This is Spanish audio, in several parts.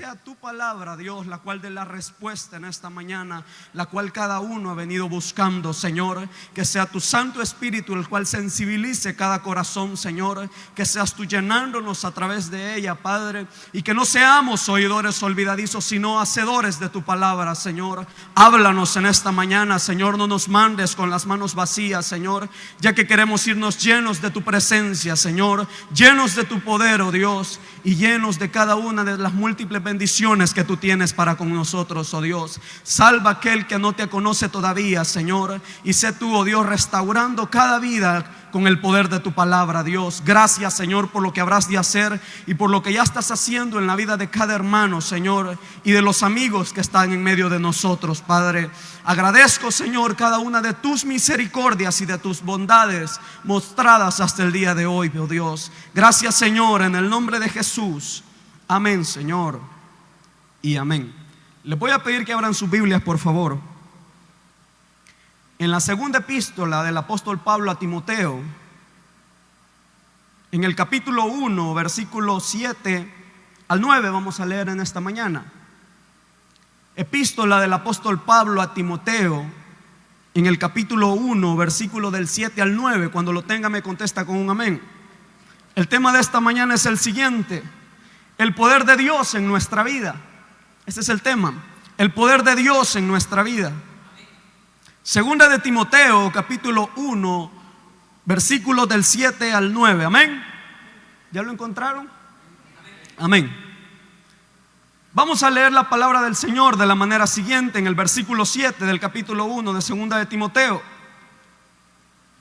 sea tu palabra, Dios, la cual dé la respuesta en esta mañana, la cual cada uno ha venido buscando, Señor. Que sea tu Santo Espíritu el cual sensibilice cada corazón, Señor. Que seas tú llenándonos a través de ella, Padre, y que no seamos oidores olvidadizos, sino hacedores de tu palabra, Señor. Háblanos en esta mañana, Señor. No nos mandes con las manos vacías, Señor, ya que queremos irnos llenos de tu presencia, Señor, llenos de tu poder, oh Dios, y llenos de cada una de las múltiples bendiciones que tú tienes para con nosotros, oh Dios. Salva a aquel que no te conoce todavía, Señor, y sé tú, oh Dios, restaurando cada vida con el poder de tu palabra, Dios. Gracias, Señor, por lo que habrás de hacer y por lo que ya estás haciendo en la vida de cada hermano, Señor, y de los amigos que están en medio de nosotros, Padre. Agradezco, Señor, cada una de tus misericordias y de tus bondades mostradas hasta el día de hoy, oh Dios. Gracias, Señor, en el nombre de Jesús. Amén, Señor, y amén. Les voy a pedir que abran sus Biblias, por favor, en la segunda epístola del apóstol Pablo a Timoteo, en el capítulo 1, versículos 7 al 9, vamos a leer en esta mañana. Epístola del apóstol Pablo a Timoteo, en el capítulo 1, versículo del 7 al 9. Cuando lo tenga me contesta con un amén. El tema de esta mañana es el siguiente: el poder de Dios en nuestra vida. Ese es el tema, el poder de Dios en nuestra vida. Segunda de Timoteo, capítulo 1, versículos del 7 al 9. Amén. ¿Ya lo encontraron? Amén. Vamos a leer la palabra del Señor de la manera siguiente, en el versículo 7 del capítulo 1 de segunda de Timoteo.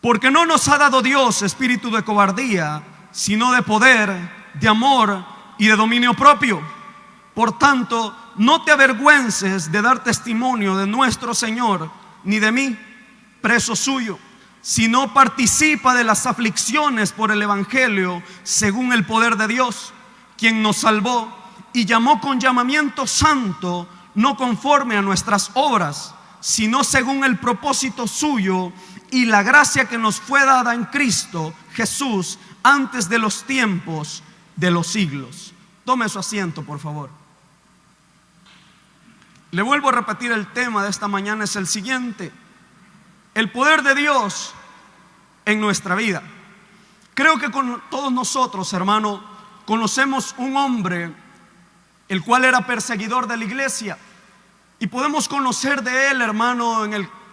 Porque no nos ha dado Dios espíritu de cobardía, sino de poder, de amor y de dominio propio. Por tanto, no te avergüences de dar testimonio de nuestro Señor, ni de mí, preso suyo, sino participa de las aflicciones por el evangelio, según el poder de Dios, quien nos salvó y llamó con llamamiento santo, no conforme a nuestras obras, sino según el propósito suyo y la gracia que nos fue dada en Cristo Jesús antes de los tiempos de los siglos. Tome su asiento, por favor. Le vuelvo a repetir, el tema de esta mañana es el siguiente: el poder de Dios en nuestra vida. Creo que con todos nosotros, hermano, conocemos un hombre el cual era perseguidor de la iglesia, y podemos conocer de él, hermano,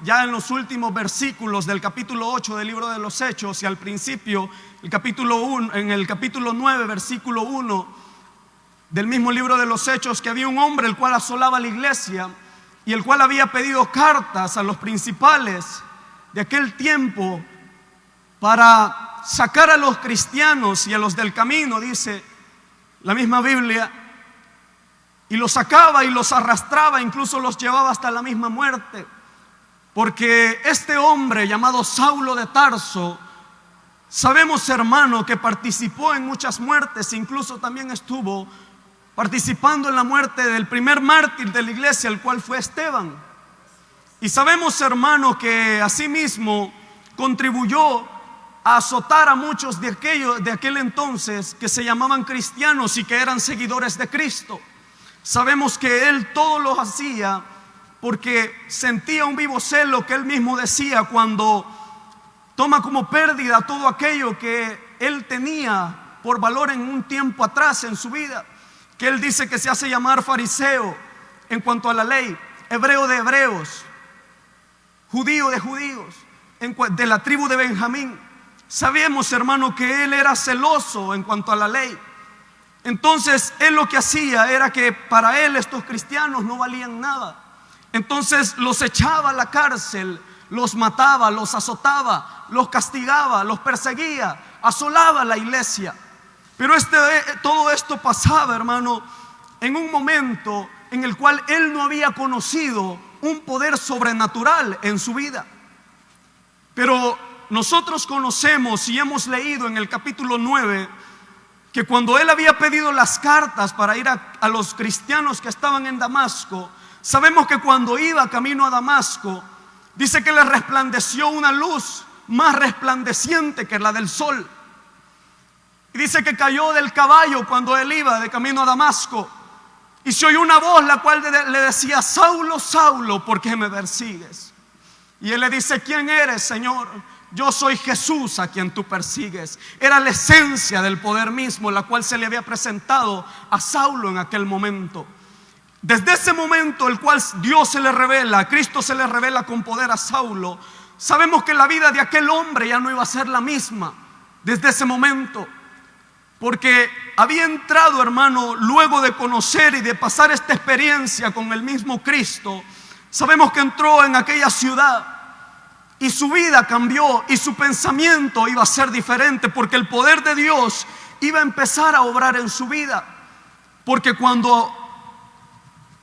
ya en los últimos versículos del capítulo 8 del libro de los Hechos, y al principio en el capítulo 9, versículo 1 del mismo libro de los Hechos, que había un hombre el cual asolaba la iglesia y el cual había pedido cartas a los principales de aquel tiempo para sacar a los cristianos y a los del camino, dice la misma Biblia, y los sacaba y los arrastraba, incluso los llevaba hasta la misma muerte, porque este hombre llamado Saulo de Tarso, sabemos, hermano, que participó en muchas muertes, incluso también estuvo participando en la muerte del primer mártir de la iglesia, el cual fue Esteban. Y sabemos, hermano, que asimismo contribuyó a azotar a muchos de aquel entonces que se llamaban cristianos y que eran seguidores de Cristo. Sabemos que él todo lo hacía porque sentía un vivo celo, que él mismo decía cuando toma como pérdida todo aquello que él tenía por valor en un tiempo atrás en su vida, que él dice que se hace llamar fariseo en cuanto a la ley, hebreo de hebreos, judío de judíos, de la tribu de Benjamín. Sabemos, hermano, que él era celoso en cuanto a la ley. Entonces él lo que hacía era que para él estos cristianos no valían nada. Entonces los echaba a la cárcel, los mataba, los azotaba, los castigaba, los perseguía, asolaba la iglesia. Pero todo esto pasaba, hermano, en un momento en el cual él no había conocido un poder sobrenatural en su vida. Pero nosotros conocemos y hemos leído en el capítulo 9 que cuando él había pedido las cartas para ir a los cristianos que estaban en Damasco, sabemos que cuando iba camino a Damasco, dice que le resplandeció una luz más resplandeciente que la del sol. Y dice que cayó del caballo cuando él iba de camino a Damasco. Y se oyó una voz la cual le decía: Saulo, Saulo, ¿por qué me persigues? Y él le dice: ¿quién eres, Señor? Yo soy Jesús a quien tú persigues. Era la esencia del poder mismo, la cual se le había presentado a Saulo en aquel momento. Desde ese momento, el cual Dios se le revela, Cristo se le revela con poder a Saulo, sabemos que la vida de aquel hombre ya no iba a ser la misma desde ese momento. Porque había entrado, hermano, luego de conocer y de pasar esta experiencia con el mismo Cristo, sabemos que entró en aquella ciudad y su vida cambió y su pensamiento iba a ser diferente, porque el poder de Dios iba a empezar a obrar en su vida. Porque cuando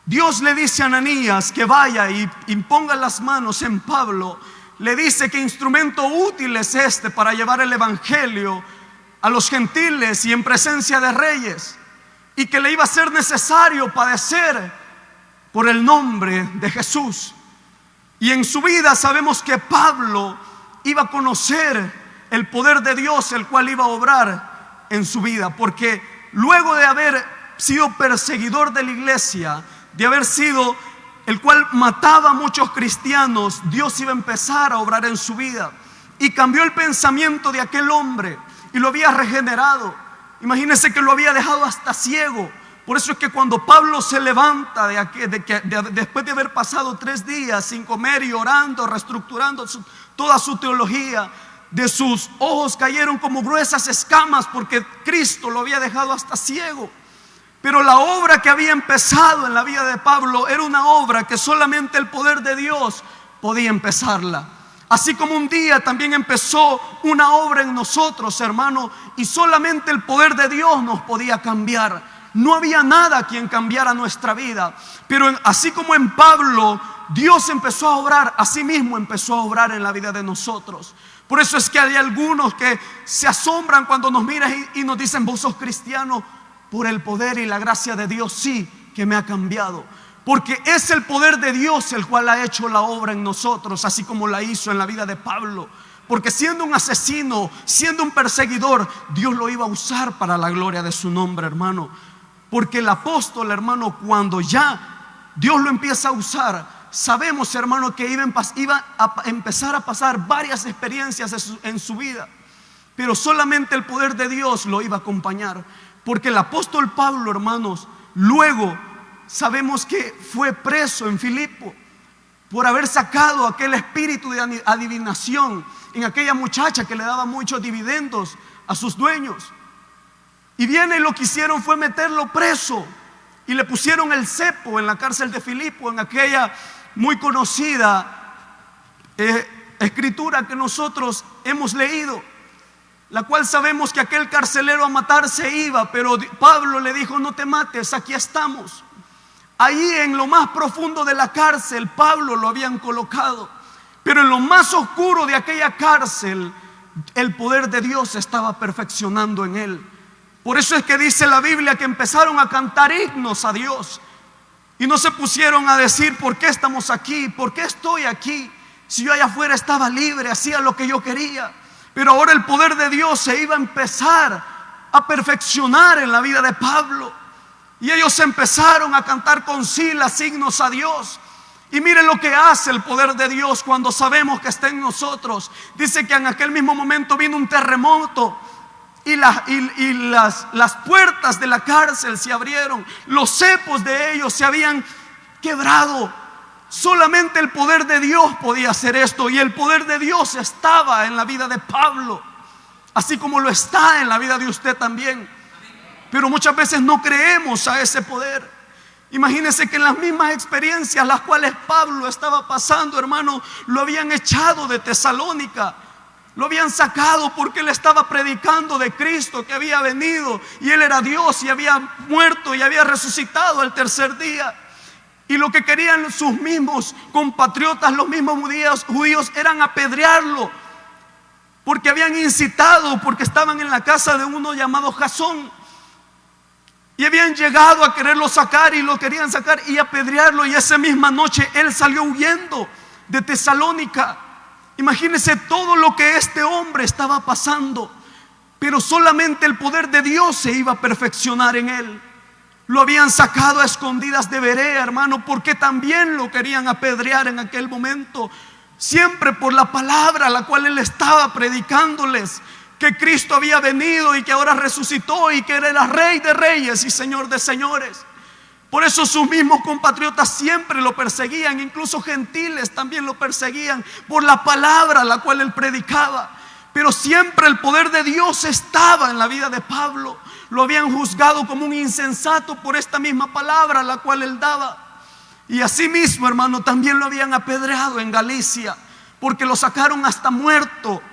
Dios le dice a Ananías que vaya y imponga las manos en Pablo, le dice que instrumento útil es este para llevar el evangelio a los gentiles y en presencia de reyes, y que le iba a ser necesario padecer por el nombre de Jesús. Y en su vida sabemos que Pablo iba a conocer el poder de Dios, el cual iba a obrar en su vida, porque luego de haber sido perseguidor de la iglesia, de haber sido el cual mataba a muchos cristianos, Dios iba a empezar a obrar en su vida y cambió el pensamiento de aquel hombre y lo había regenerado. Imagínense que lo había dejado hasta ciego. Por eso es que cuando Pablo se levanta después de haber pasado 3 días sin comer y orando, reestructurando toda su teología, de sus ojos cayeron como gruesas escamas, porque Cristo lo había dejado hasta ciego. Pero la obra que había empezado en la vida de Pablo era una obra que solamente el poder de Dios podía empezarla. Así como un día también empezó una obra en nosotros, hermano, y solamente el poder de Dios nos podía cambiar. No había nada quien cambiara nuestra vida. Pero así como en Pablo Dios empezó a obrar, así mismo empezó a obrar en la vida de nosotros. Por eso es que hay algunos que se asombran cuando nos miran y nos dicen: vos sos cristiano. Por el poder y la gracia de Dios, sí, que me ha cambiado. Porque es el poder de Dios el cual ha hecho la obra en nosotros, así como la hizo en la vida de Pablo. Porque siendo un asesino, siendo un perseguidor, Dios lo iba a usar para la gloria de su nombre, hermano. Porque el apóstol, hermano, cuando ya Dios lo empieza a usar, sabemos, hermano, que iba a empezar a pasar varias experiencias en su vida. Pero solamente el poder de Dios lo iba a acompañar. Porque el apóstol Pablo, hermanos, luego sabemos que fue preso en Filipo por haber sacado aquel espíritu de adivinación en aquella muchacha que le daba muchos dividendos a sus dueños. Y viene y lo que hicieron fue meterlo preso y le pusieron el cepo en la cárcel de Filipo, en aquella muy conocida escritura que nosotros hemos leído, la cual sabemos que aquel carcelero a matar se iba, pero Pablo le dijo: no te mates, aquí estamos. Ahí en lo más profundo de la cárcel Pablo lo habían colocado, pero en lo más oscuro de aquella cárcel el poder de Dios se estaba perfeccionando en él. Por eso es que dice la Biblia que empezaron a cantar himnos a Dios y no se pusieron a decir: ¿por qué estamos aquí? ¿Por qué estoy aquí? Si yo allá afuera estaba libre, hacía lo que yo quería. Pero ahora el poder de Dios se iba a empezar a perfeccionar en la vida de Pablo. Y ellos empezaron a cantar con Silas himnos a Dios. Y miren lo que hace el poder de Dios cuando sabemos que está en nosotros. Dice que en aquel mismo momento vino un terremoto y las puertas de la cárcel se abrieron. Los cepos de ellos se habían quebrado. Solamente el poder de Dios podía hacer esto, y el poder de Dios estaba en la vida de Pablo, así como lo está en la vida de usted también. Pero muchas veces no creemos a ese poder. Imagínense que en las mismas experiencias las cuales Pablo estaba pasando, hermano, lo habían echado de Tesalónica, lo habían sacado porque él estaba predicando de Cristo, que había venido y él era Dios y había muerto y había resucitado al tercer día. Y lo que querían sus mismos compatriotas, los mismos judíos, eran apedrearlo, porque habían incitado, porque estaban en la casa de uno llamado Jasón, y habían llegado a quererlo sacar y lo querían sacar y apedrearlo. Y esa misma noche él salió huyendo de Tesalónica. Imagínense todo lo que este hombre estaba pasando, pero solamente el poder de Dios se iba a perfeccionar en él. Lo habían sacado a escondidas de Berea, hermano, porque también lo querían apedrear en aquel momento. Siempre por la palabra la cual él estaba predicándoles, que Cristo había venido y que ahora resucitó y que era Rey de reyes y Señor de señores. Por eso sus mismos compatriotas siempre lo perseguían, incluso gentiles también lo perseguían por la palabra la cual él predicaba. Pero siempre el poder de Dios estaba en la vida de Pablo. Lo habían juzgado como un insensato por esta misma palabra la cual él daba. Y asimismo, hermano, también lo habían apedreado en Galicia, porque lo sacaron hasta muerto.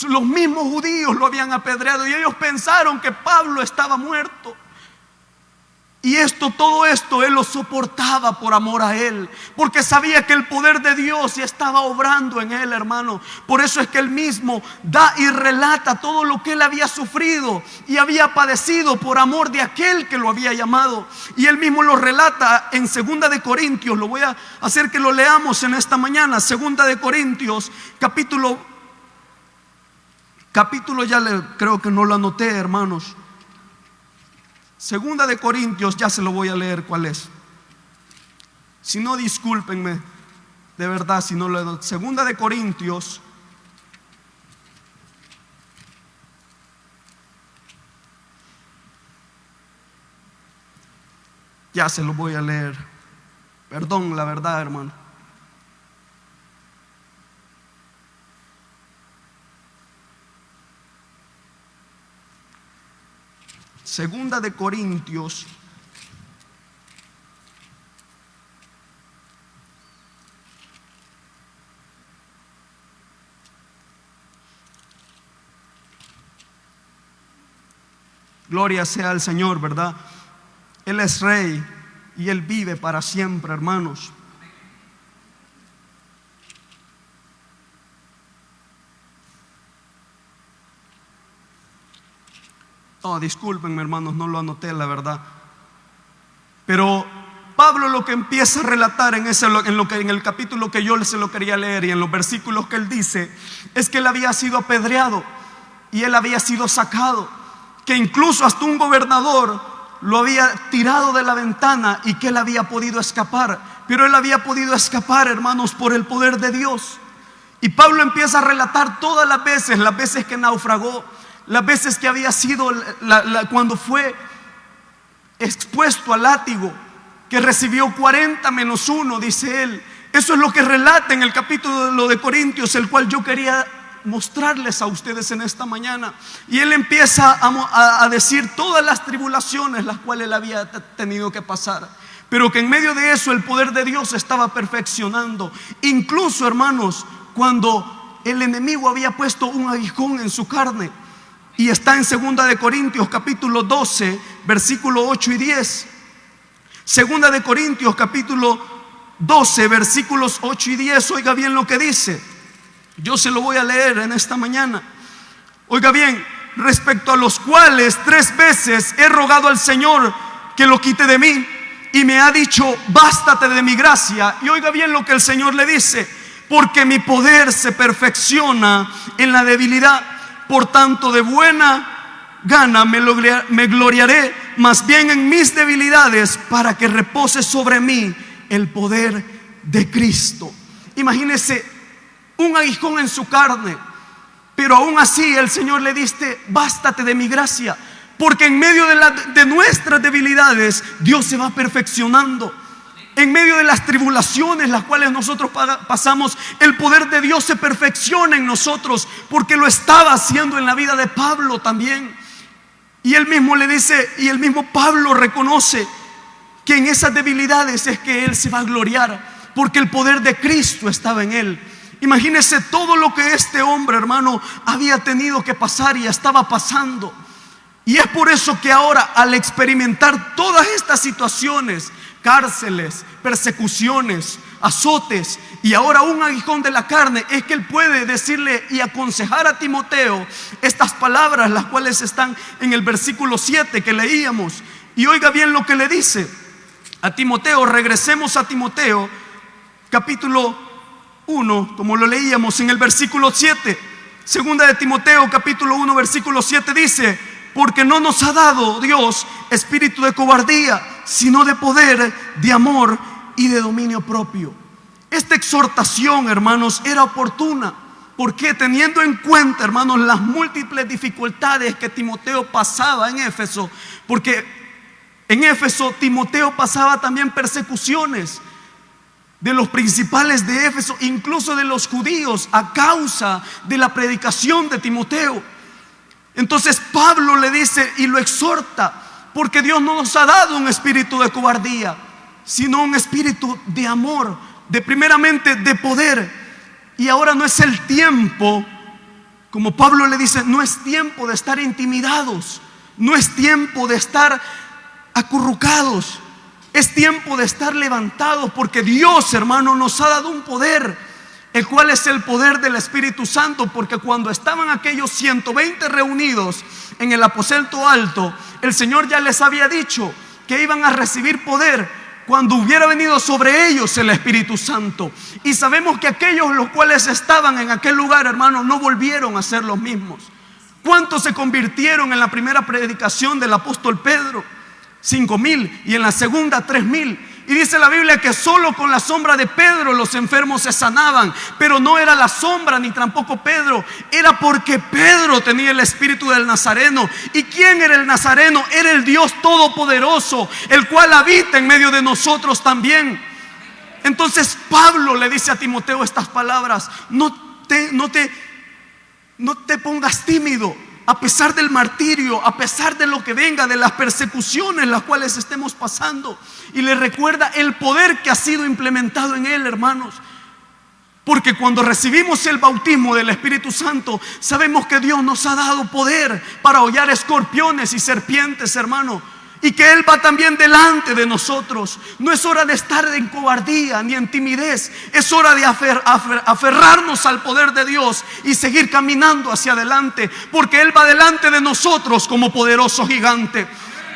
Los mismos judíos lo habían apedreado y ellos pensaron que Pablo estaba muerto. Y todo esto él lo soportaba por amor a él, porque sabía que el poder de Dios ya estaba obrando en él, hermano. Por eso es que él mismo da y relata todo lo que él había sufrido y había padecido por amor de aquel que lo había llamado. Y él mismo lo relata en 2 de Corintios. Lo voy a hacer que lo leamos en esta mañana. 2 de Corintios, capítulo creo que no lo anoté, hermanos. 2 de Corintios, ya se lo voy a leer cuál es. Si no, discúlpenme, de verdad, si no lo he dado. 2 de Corintios, ya se lo voy a leer. Perdón, la verdad, hermano. Segunda de Corintios, gloria sea al Señor, ¿verdad? Él es Rey y Él vive para siempre, hermanos. Oh, discúlpenme, hermanos, no lo anoté, la verdad. Pero Pablo lo que empieza a relatar en el capítulo que yo se lo quería leer y en los versículos que él dice, es que él había sido apedreado y él había sido sacado, que incluso hasta un gobernador lo había tirado de la ventana y que él había podido escapar. Pero él había podido escapar, hermanos, por el poder de Dios. Y Pablo empieza a relatar todas las veces que naufragó, las veces que había sido cuando fue expuesto al látigo, que recibió 40 menos 1, dice él. Eso es lo que relata en el capítulo de Corintios, el cual yo quería mostrarles a ustedes en esta mañana. Y él empieza a decir todas las tribulaciones las cuales él había tenido que pasar, pero que en medio de eso el poder de Dios estaba perfeccionando. Incluso, hermanos, cuando el enemigo había puesto un aguijón en su carne. Y está en 2 de Corintios capítulo 12, versículo 8 y 10. 2 de Corintios capítulo 12, versículos 8 y 10. Oiga bien lo que dice. Yo se lo voy a leer en esta mañana. Oiga bien, respecto a los cuales 3 veces he rogado al Señor que lo quite de mí, y me ha dicho, bástate de mi gracia. Y oiga bien lo que el Señor le dice: porque mi poder se perfecciona en la debilidad. Por tanto, de buena gana me gloriaré más bien en mis debilidades, para que repose sobre mí el poder de Cristo. Imagínese un aguijón en su carne, pero aún así el Señor le dice: bástate de mi gracia, porque en medio de nuestras debilidades Dios se va perfeccionando. En medio de las tribulaciones las cuales nosotros pasamos, el poder de Dios se perfecciona en nosotros, porque lo estaba haciendo en la vida de Pablo también. Y él mismo le dice, y el mismo Pablo reconoce que en esas debilidades es que él se va a gloriar, porque el poder de Cristo estaba en él. Imagínese todo lo que este hombre, hermano, había tenido que pasar y estaba pasando. Y es por eso que ahora, al experimentar todas estas situaciones, cárceles, persecuciones, azotes y ahora un aguijón de la carne, es que él puede decirle y aconsejar a Timoteo estas palabras, las cuales están en el versículo 7 que leíamos. Y oiga bien lo que le dice a Timoteo. Regresemos a Timoteo capítulo 1, como lo leíamos en el versículo 7. Segunda de Timoteo capítulo 1 versículo 7 dice: porque no nos ha dado Dios espíritu de cobardía, sino de poder, de amor y de dominio propio. Esta exhortación, hermanos, era oportuna, porque teniendo en cuenta, hermanos, las múltiples dificultades que Timoteo pasaba en Éfeso, porque en Éfeso Timoteo pasaba también persecuciones de los principales de Éfeso, incluso de los judíos, a causa de la predicación de Timoteo. Entonces Pablo le dice y lo exhorta, porque Dios no nos ha dado un espíritu de cobardía, sino un espíritu de amor, de primeramente de poder. Y ahora no es el tiempo, como Pablo le dice, no es tiempo de estar intimidados, no es tiempo de estar acurrucados, es tiempo de estar levantados, porque Dios, hermano, nos ha dado un poder, el cual es el poder del Espíritu Santo. Porque cuando estaban aquellos 120 reunidos en el aposento alto, el Señor ya les había dicho que iban a recibir poder cuando hubiera venido sobre ellos el Espíritu Santo. Y sabemos que aquellos los cuales estaban en aquel lugar, hermanos, no volvieron a ser los mismos. ¿Cuántos se convirtieron en la primera predicación del apóstol Pedro? 5,000, y en la segunda 3,000. Y dice la Biblia que solo con la sombra de Pedro los enfermos se sanaban. Pero no era la sombra ni tampoco Pedro, era porque Pedro tenía el espíritu del Nazareno. ¿Y quién era el Nazareno? Era el Dios Todopoderoso, el cual habita en medio de nosotros también. Entonces Pablo le dice a Timoteo estas palabras: no te pongas tímido, a pesar del martirio, a pesar de lo que venga, de las persecuciones las cuales estemos pasando. Y le recuerda el poder que ha sido implementado en él, hermanos. Porque cuando recibimos el bautismo del Espíritu Santo, sabemos que Dios nos ha dado poder para hollar escorpiones y serpientes, hermano. Y que Él va también delante de nosotros. No es hora de estar en cobardía ni en timidez. Es hora de aferrarnos al poder de Dios y seguir caminando hacia adelante, porque Él va delante de nosotros como poderoso gigante.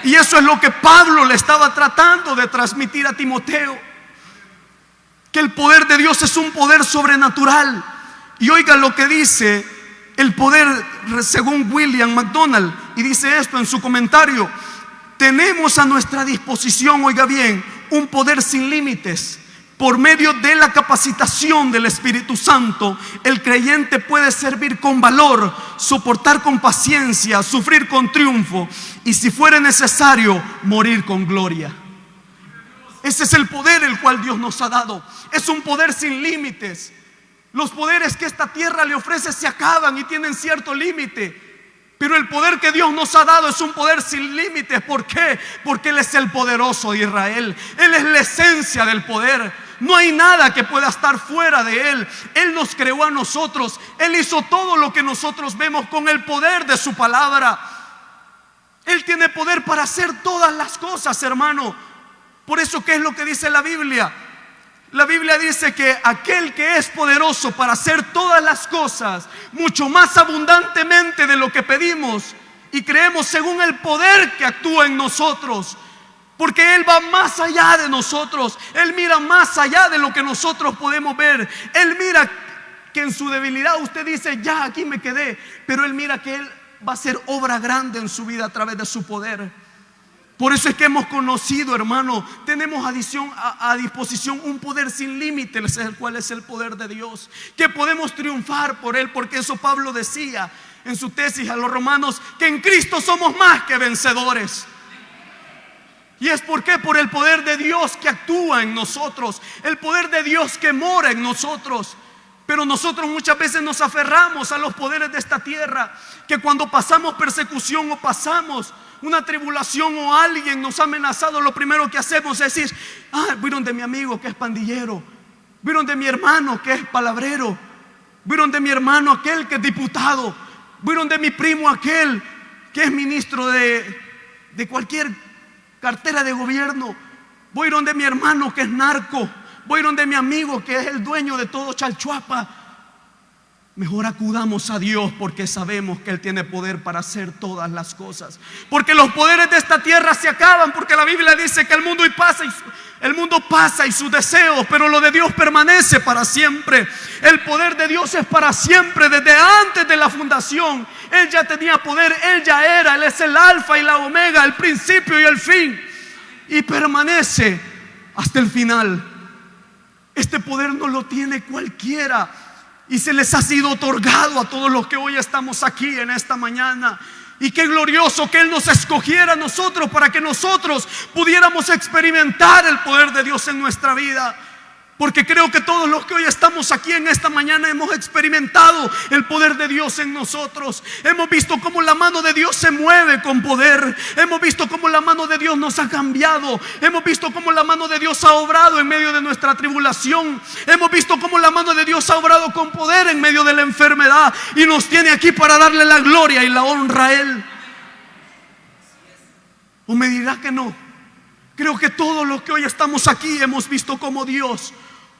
Y eso es lo que Pablo le estaba tratando de transmitir a Timoteo, que el poder de Dios es un poder sobrenatural. Y oiga lo que dice el poder según William MacDonald, y dice esto en su comentario: tenemos a nuestra disposición, oiga bien, un poder sin límites. Por medio de la capacitación del Espíritu Santo, el creyente puede servir con valor, soportar con paciencia, sufrir con triunfo y, si fuere necesario, morir con gloria. Ese es el poder el cual Dios nos ha dado. Es un poder sin límites. Los poderes que esta tierra le ofrece se acaban y tienen cierto límite. Pero el poder que Dios nos ha dado es un poder sin límites. ¿Por qué? Porque Él es el poderoso de Israel. Él es la esencia del poder. No hay nada que pueda estar fuera de Él. Él nos creó a nosotros. Él hizo todo lo que nosotros vemos con el poder de su palabra. Él tiene poder para hacer todas las cosas, hermano. Por eso, ¿qué es lo que dice la Biblia? La Biblia dice que aquel que es poderoso para hacer todas las cosas, mucho más abundantemente de lo que pedimos y creemos, según el poder que actúa en nosotros. Porque Él va más allá de nosotros. Él mira más allá de lo que nosotros podemos ver. Él mira que en su debilidad usted dice: ya aquí me quedé. Pero Él mira que Él va a hacer obra grande en su vida a través de su poder. Por eso es que hemos conocido, hermano, tenemos a disposición un poder sin límites, el cual es el poder de Dios, que podemos triunfar por Él. Porque eso Pablo decía en su tesis a los romanos, que en Cristo somos más que vencedores. Y es porque por el poder de Dios que actúa en nosotros, el poder de Dios que mora en nosotros. Pero nosotros muchas veces nos aferramos a los poderes de esta tierra, que cuando pasamos persecución o pasamos una tribulación o alguien nos ha amenazado, lo primero que hacemos es decir: vieron de mi amigo que es pandillero, vieron de mi hermano que es palabrero, vieron de mi hermano aquel que es diputado, vieron de mi primo aquel que es ministro de cualquier cartera de gobierno, vieron de mi hermano que es narco, vieron de mi amigo que es el dueño de todo Chalchuapa. mejor acudamos a Dios, porque sabemos que Él tiene poder para hacer todas las cosas. Porque los poderes de esta tierra se acaban, porque la Biblia dice que el mundo pasa y sus deseos, pero lo de Dios permanece para siempre. El poder de Dios es para siempre. Desde antes de la fundación Él ya tenía poder, Él ya era, Él es el alfa y la omega, el principio y el fin, y permanece hasta el final. Este poder no lo tiene cualquiera, y se les ha sido otorgado a todos los que hoy estamos aquí en esta mañana. Y qué glorioso que Él nos escogiera a nosotros para que nosotros pudiéramos experimentar el poder de Dios en nuestra vida. Porque creo que todos los que hoy estamos aquí en esta mañana hemos experimentado el poder de Dios en nosotros. Hemos visto cómo la mano de Dios se mueve con poder. Hemos visto cómo la mano de Dios nos ha cambiado. Hemos visto cómo la mano de Dios ha obrado en medio de nuestra tribulación. Hemos visto cómo la mano de Dios ha obrado con poder en medio de la enfermedad, y nos tiene aquí para darle la gloria y la honra a Él. ¿O me dirá que no? Creo que todos los que hoy estamos aquí hemos visto cómo Dios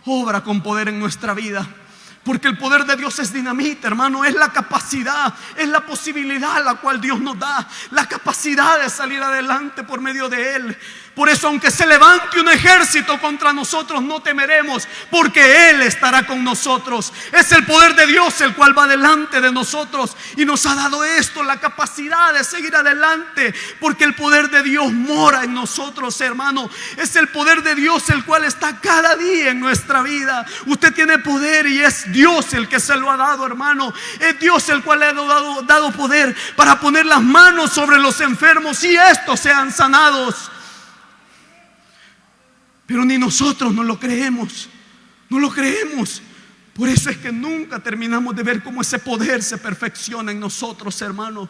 obra con poder en nuestra vida. Porque el poder de Dios es dinamita, hermano. Es la capacidad, es la posibilidad la cual Dios nos da, la capacidad de salir adelante por medio de Él. Por eso, aunque se levante un ejército contra nosotros, no temeremos, porque Él estará con nosotros. Es el poder de Dios el cual va delante de nosotros, y nos ha dado esto, la capacidad de seguir adelante, porque el poder de Dios mora en nosotros, hermano. Es el poder de Dios el cual está cada día en nuestra vida. Usted tiene poder, y es Dios el que se lo ha dado, hermano. Es Dios el cual le ha dado poder para poner las manos sobre los enfermos y estos sean sanados. Pero ni nosotros no lo creemos. No lo creemos. Por eso es que nunca terminamos de ver cómo ese poder se perfecciona en nosotros, hermano.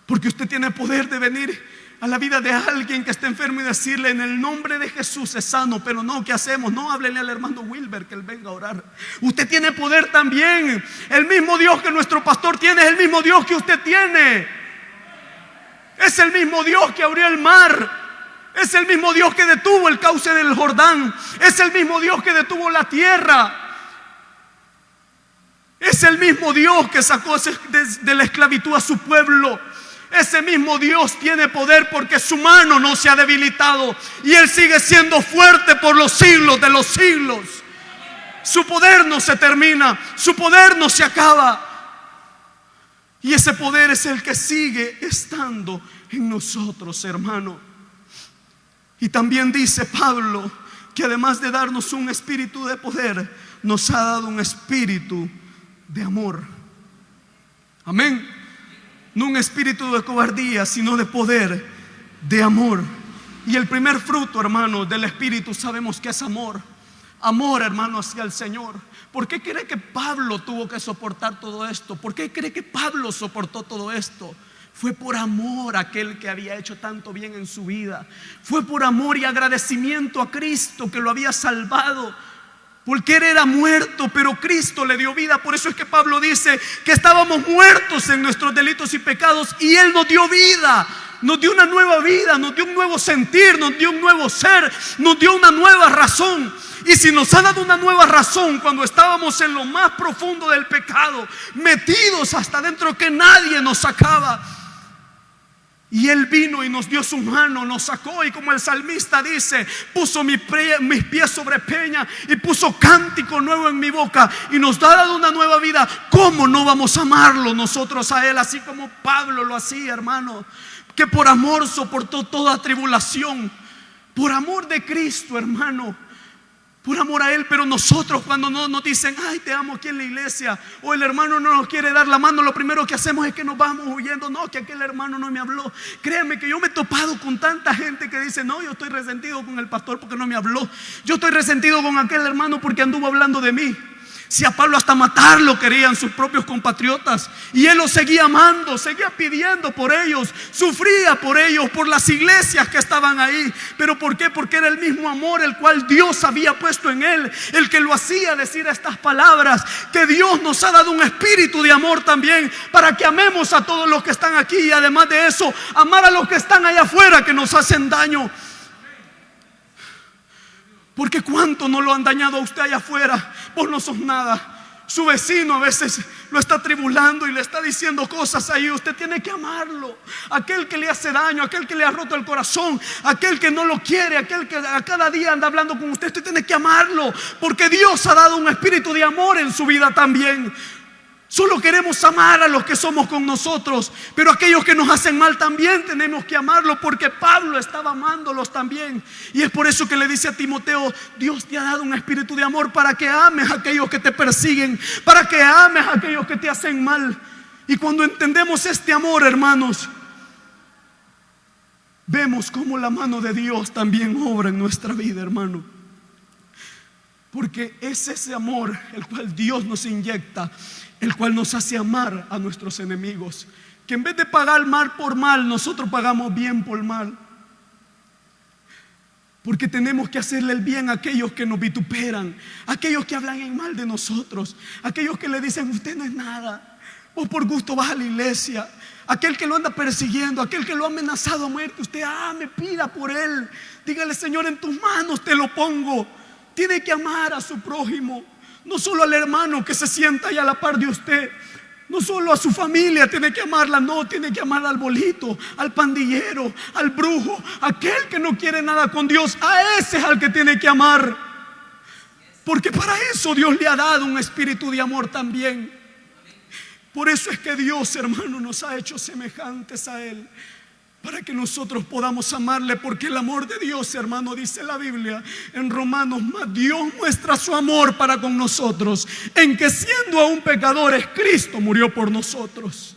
Porque usted tiene poder de venir a la vida de alguien que está enfermo y decirle: en el nombre de Jesús es sano. Pero no, ¿qué hacemos? No, háblele al hermano Wilber que él venga a orar. Usted tiene poder también. El mismo Dios que nuestro pastor tiene es el mismo Dios que usted tiene. Es el mismo Dios que abrió el mar. Es el mismo Dios que detuvo el cauce del Jordán. Es el mismo Dios que detuvo la tierra. Es el mismo Dios que sacó de la esclavitud a su pueblo. Ese mismo Dios tiene poder, porque su mano no se ha debilitado, y Él sigue siendo fuerte por los siglos de los siglos. Su poder no se termina, su poder no se acaba. Y ese poder es el que sigue estando en nosotros, hermano. Y también dice Pablo que además de darnos un espíritu de poder, nos ha dado un espíritu de amor. Amén. No un espíritu de cobardía, sino de poder, de amor. Y el primer fruto, hermano, del espíritu sabemos que es amor. Amor, hermano, hacia el Señor. ¿Por qué cree que Pablo tuvo que soportar todo esto? ¿Por qué cree que Pablo soportó todo esto? Fue por amor a aquel que había hecho tanto bien en su vida. Fue por amor y agradecimiento a Cristo que lo había salvado. Porque él era muerto, pero Cristo le dio vida. Por eso es que Pablo dice que estábamos muertos en nuestros delitos y pecados, y Él nos dio vida. Nos dio una nueva vida, nos dio un nuevo sentir, nos dio un nuevo ser, nos dio una nueva razón. Y si nos ha dado una nueva razón cuando estábamos en lo más profundo del pecado, metidos hasta dentro que nadie nos sacaba, y Él vino y nos dio su mano, nos sacó, y como el salmista dice, puso mis pies sobre peña y puso cántico nuevo en mi boca, y nos ha dado una nueva vida. ¿Cómo no vamos a amarlo nosotros a Él? Así como Pablo lo hacía, hermano, que por amor soportó toda tribulación, por amor de Cristo, hermano, por amor a Él. Pero nosotros, cuando nos dicen: ay, te amo aquí en la iglesia, o el hermano no nos quiere dar la mano, lo primero que hacemos es que nos vamos huyendo. No, que aquel hermano no me habló. Créanme que yo me he topado con tanta gente que dice: no, yo estoy resentido con el pastor porque no me habló. Yo estoy resentido con aquel hermano porque anduvo hablando de mí. Si a Pablo hasta matarlo querían sus propios compatriotas, y él los seguía amando, seguía pidiendo por ellos, sufría por ellos, por las iglesias que estaban ahí. ¿Pero por qué? Porque era el mismo amor el cual Dios había puesto en él, el que lo hacía decir estas palabras: que Dios nos ha dado un espíritu de amor también, para que amemos a todos los que están aquí, y además de eso, amar a los que están allá afuera que nos hacen daño. Porque cuánto no lo han dañado a usted allá afuera. Vos no sos nada. Su vecino a veces lo está atribulando y le está diciendo cosas ahí. Usted tiene que amarlo. Aquel que le hace daño, aquel que le ha roto el corazón, aquel que no lo quiere, aquel que a cada día anda hablando con usted, usted tiene que amarlo, porque Dios ha dado un espíritu de amor en su vida también. Solo queremos amar a los que somos con nosotros, pero aquellos que nos hacen mal también tenemos que amarlos, porque Pablo estaba amándolos también. Y es por eso que le dice a Timoteo: Dios te ha dado un espíritu de amor para que ames a aquellos que te persiguen, para que ames a aquellos que te hacen mal. Y cuando entendemos este amor, hermanos, vemos cómo la mano de Dios también obra en nuestra vida, hermano. Porque es ese amor el cual Dios nos inyecta, el cual nos hace amar a nuestros enemigos. Que en vez de pagar mal por mal, nosotros pagamos bien por mal. Porque tenemos que hacerle el bien a aquellos que nos vituperan, aquellos que hablan en mal de nosotros, aquellos que le dicen: usted no es nada, vos por gusto vas a la iglesia. Aquel que lo anda persiguiendo, aquel que lo ha amenazado a muerte, usted me pida por él. Dígale: Señor, en tus manos te lo pongo. Tiene que amar a su prójimo, no solo al hermano que se sienta ahí a la par de usted, no solo a su familia tiene que amarla, no, tiene que amar al bolito, al pandillero, al brujo, aquel que no quiere nada con Dios. A ese es al que tiene que amar, porque para eso Dios le ha dado un espíritu de amor también. Por eso es que Dios, hermano, nos ha hecho semejantes a Él, para que nosotros podamos amarle. Porque el amor de Dios, hermano, dice la Biblia en Romanos: mas Dios muestra su amor para con nosotros, en que siendo aún pecadores, Cristo murió por nosotros.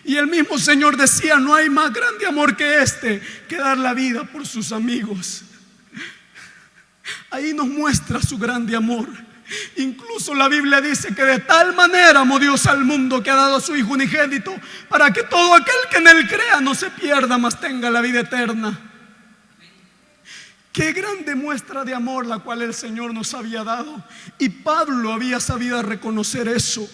Y el mismo Señor decía: no hay más grande amor que este, que dar la vida por sus amigos. Ahí nos muestra su grande amor. Incluso la Biblia dice que de tal manera amó Dios al mundo, que ha dado a su Hijo unigénito, para que todo aquel que en Él crea no se pierda, mas tenga la vida eterna. Qué grande muestra de amor la cual el Señor nos había dado. Y Pablo había sabido reconocer eso,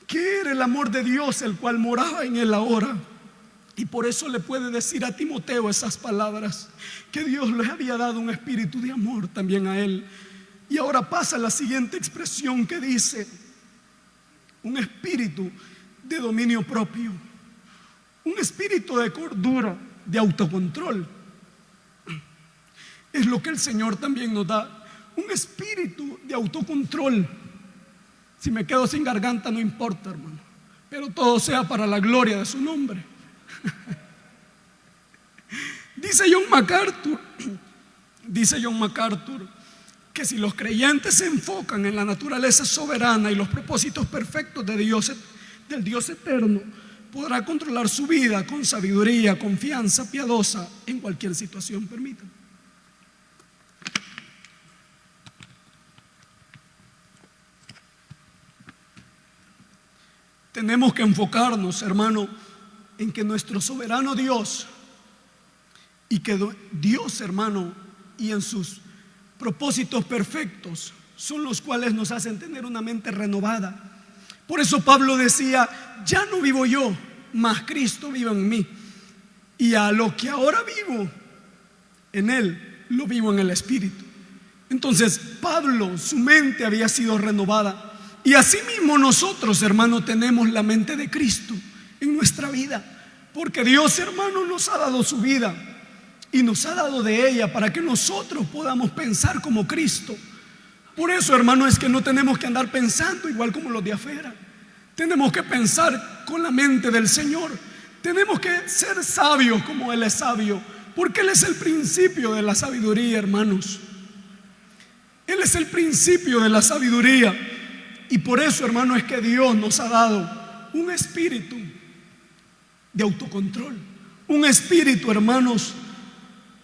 que era el amor de Dios el cual moraba en él ahora. Y por eso le puede decir a Timoteo esas palabras, que Dios le había dado un espíritu de amor también a él. Y ahora pasa la siguiente expresión que dice: un espíritu de dominio propio, un espíritu de cordura, de autocontrol. Es lo que el Señor también nos da, un espíritu de autocontrol. Si me quedo sin garganta no importa, hermano, pero todo sea para la gloria de su nombre. Dice John MacArthur que si los creyentes se enfocan en la naturaleza soberana y los propósitos perfectos de Dios, del Dios eterno, podrá controlar su vida con sabiduría, confianza piadosa en cualquier situación. Permítanme. Tenemos que enfocarnos, hermano, en que nuestro soberano Dios, y que Dios, hermano, y en sus propósitos perfectos son los cuales nos hacen tener una mente renovada. Por eso Pablo decía: ya no vivo yo, mas Cristo vive en mí, y a lo que ahora vivo en Él, lo vivo en el Espíritu. Entonces Pablo, su mente había sido renovada. Y asimismo nosotros, hermano, tenemos la mente de Cristo en nuestra vida, porque Dios, hermano, nos ha dado su vida y nos ha dado de ella para que nosotros podamos pensar como Cristo. Por eso, hermano, es que no tenemos que andar pensando igual como los de afuera. Tenemos que pensar con la mente del Señor. Tenemos que ser sabios como Él es sabio, porque Él es el principio de la sabiduría, hermanos. Él es el principio de la sabiduría. Y por eso, hermano, es que Dios nos ha dado un espíritu de autocontrol, un espíritu, hermanos,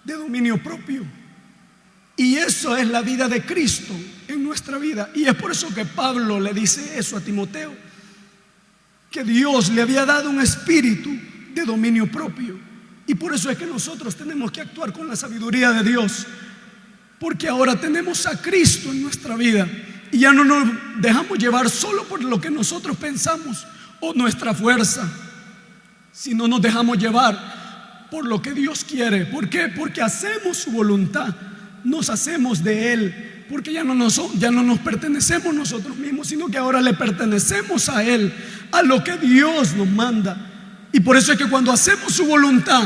de dominio propio. Y eso es la vida de Cristo en nuestra vida. Y es por eso que Pablo le dice eso a Timoteo, que Dios le había dado un espíritu de dominio propio. Y por eso es que nosotros tenemos que actuar con la sabiduría de Dios, porque ahora tenemos a Cristo en nuestra vida y ya no nos dejamos llevar solo por lo que nosotros pensamos o nuestra fuerza, sino nos dejamos llevar por lo que Dios quiere. ¿Por qué? Porque hacemos su voluntad, nos hacemos de Él porque ya no nos pertenecemos nosotros mismos, sino que ahora le pertenecemos a Él, a lo que Dios nos manda. Y por eso es que cuando hacemos su voluntad,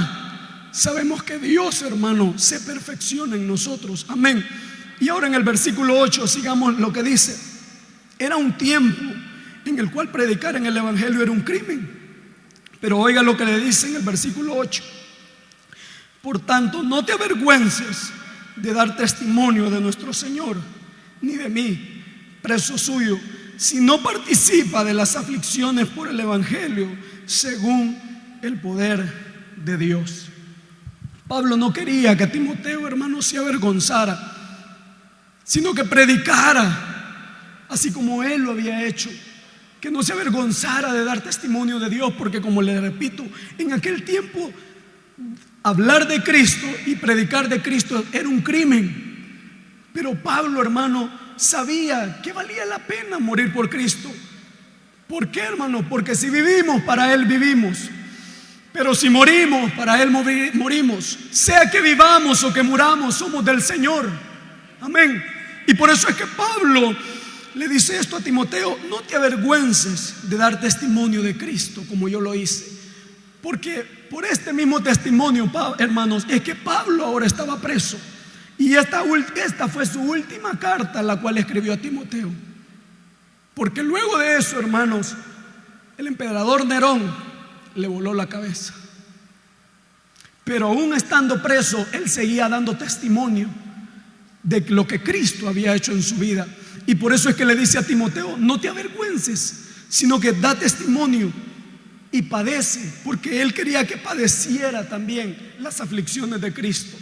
sabemos que Dios, hermano, se perfecciona en nosotros. Amén. Y ahora en el versículo 8, sigamos lo que dice. Era un tiempo en el cual predicar en el evangelio era un crimen. Pero oiga lo que le dice en el versículo 8. Por tanto, no te avergüences de dar testimonio de nuestro Señor, ni de mí, preso suyo, si no participa de las aflicciones por el evangelio, según el poder de Dios. Pablo no quería que Timoteo, hermano, se avergonzara, sino que predicara así como él lo había hecho, que no se avergonzara de dar testimonio de Dios, porque como le repito, en aquel tiempo hablar de Cristo y predicar de Cristo era un crimen. Pero Pablo, hermano, sabía que valía la pena morir por Cristo. ¿Por qué, hermano? Porque si vivimos, para Él vivimos. Pero si morimos, para Él morimos. Sea que vivamos o que muramos, somos del Señor. Amén. Y por eso es que Pablo le dice esto a Timoteo: no te avergüences de dar testimonio de Cristo como yo lo hice. Porque por este mismo testimonio, hermanos, es que Pablo ahora estaba preso. Y esta fue su última carta, la cual escribió a Timoteo. Porque luego de eso, hermanos, el emperador Nerón le voló la cabeza. Pero aún estando preso, él seguía dando testimonio de lo que Cristo había hecho en su vida. Y por eso es que le dice a Timoteo: no te avergüences, sino que da testimonio y padece, porque él quería que padeciera también las aflicciones de Cristo.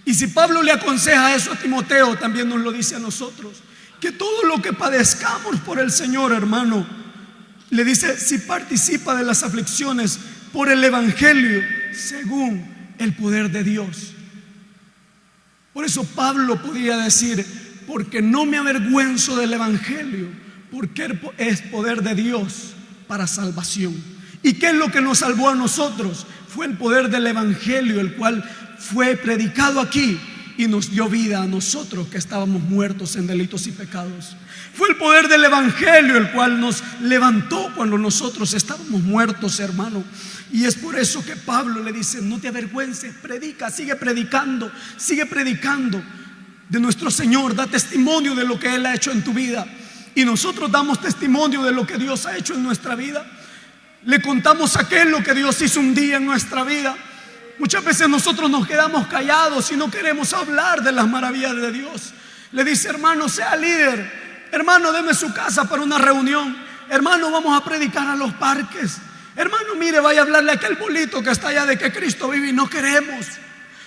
Y si Pablo le aconseja eso a Timoteo, también nos lo dice a nosotros, que todo lo que padezcamos por el Señor, hermano, le dice: si participa de las aflicciones por el evangelio, según el poder de Dios. Por eso Pablo podía decir: porque no me avergüenzo del evangelio, porque es poder de Dios para salvación. ¿Y qué es lo que nos salvó a nosotros? Fue el poder del evangelio, el cual fue predicado aquí y nos dio vida a nosotros que estábamos muertos en delitos y pecados. Fue el poder del evangelio el cual nos levantó cuando nosotros estábamos muertos, hermano. Y es por eso que Pablo le dice: no te avergüences, predica, sigue predicando de nuestro Señor, da testimonio de lo que Él ha hecho en tu vida. Y nosotros damos testimonio de lo que Dios ha hecho en nuestra vida. Le contamos a aquel lo que Dios hizo un día en nuestra vida. Muchas veces nosotros nos quedamos callados y no queremos hablar de las maravillas de Dios. Le dice: hermano, sea líder. Hermano, deme su casa para una reunión. Hermano, vamos a predicar a los parques. Hermano, mire, vaya a hablarle a aquel bolito que está allá de que Cristo vive. Y no queremos.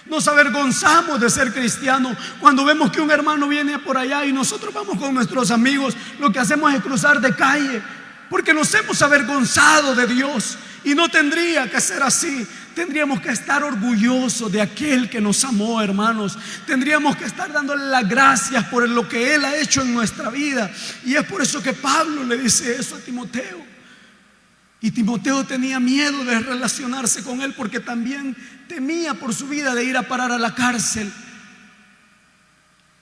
Nos avergonzamos de ser cristianos. Cuando vemos que un hermano viene por allá y nosotros vamos con nuestros amigos, lo que hacemos es cruzar de calle, porque nos hemos avergonzado de Dios. Y no tendría que ser así. Tendríamos que estar orgullosos de aquel que nos amó, hermanos. Tendríamos que estar dándole las gracias por lo que Él ha hecho en nuestra vida. Y es por eso que Pablo le dice eso a Timoteo. Y Timoteo tenía miedo de relacionarse con él, porque también temía por su vida de ir a parar a la cárcel.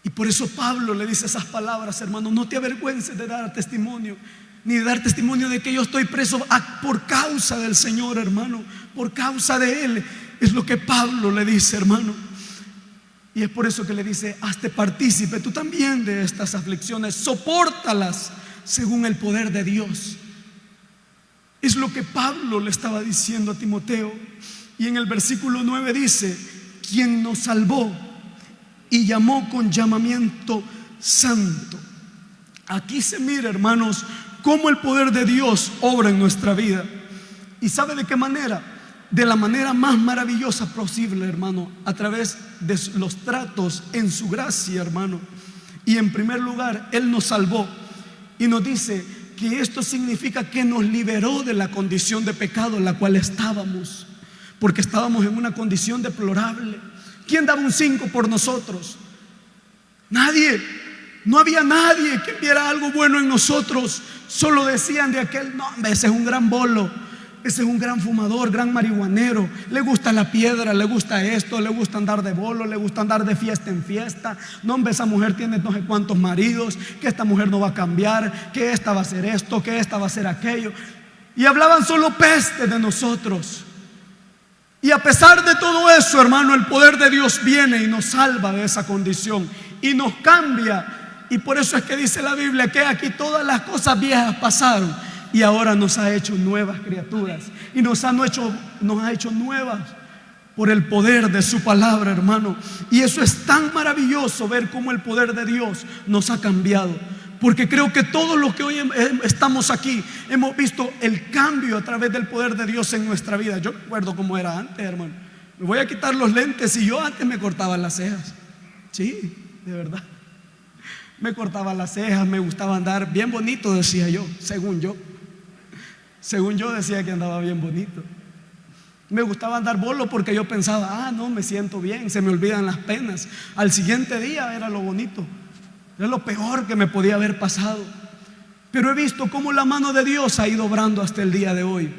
Y por eso Pablo le dice esas palabras: hermano, no te avergüences de dar testimonio, ni de dar testimonio de que yo estoy preso por causa del Señor, hermano, por causa de Él. Es lo que Pablo le dice, hermano. Y es por eso que le dice: hazte partícipe tú también de estas aflicciones, sopórtalas según el poder de Dios. Es lo que Pablo le estaba diciendo a Timoteo. Y en el versículo 9 dice: quien nos salvó y llamó con llamamiento santo. Aquí se mira, hermanos, cómo el poder de Dios obra en nuestra vida. ¿Y sabe de qué manera? De la manera más maravillosa posible, hermano, a través de los tratos en su gracia, hermano. Y en primer lugar, Él nos salvó y nos dice que esto significa que nos liberó de la condición de pecado en la cual estábamos, porque estábamos en una condición deplorable. ¿Quién daba un 5 por nosotros? Nadie. No había nadie que viera algo bueno en nosotros. Solo decían de aquel: no, ese es un gran bolo. ese es un gran fumador, gran marihuanero, le gusta la piedra, le gusta esto, le gusta andar de bolo, le gusta andar de fiesta en fiesta. No, hombre, esa mujer tiene no sé cuántos maridos, que esta mujer no va a cambiar, que esta va a hacer esto, que esta va a hacer aquello. Y hablaban solo peste de nosotros. Y a pesar de todo eso, hermano, el poder de Dios viene y nos salva de esa condición y nos cambia. Y por eso es que dice la Biblia que aquí todas las cosas viejas pasaron y ahora nos ha hecho nuevas criaturas. Y nos ha hecho nuevas por el poder de su palabra, hermano. Y eso es tan maravilloso, ver cómo el poder de Dios nos ha cambiado. Porque creo que todos los que hoy estamos aquí hemos visto el cambio a través del poder de Dios en nuestra vida. Yo recuerdo cómo era antes, hermano. Me voy a quitar los lentes y yo antes me cortaba las cejas. Sí, de verdad. Me cortaba las cejas, me gustaba andar bien bonito, decía yo, según yo. Según yo decía que andaba bien bonito. Me gustaba andar bolo porque yo pensaba, no, me siento bien, se me olvidan las penas. Al siguiente día era lo bonito. Era lo peor que me podía haber pasado. Pero he visto cómo la mano de Dios ha ido obrando hasta el día de hoy.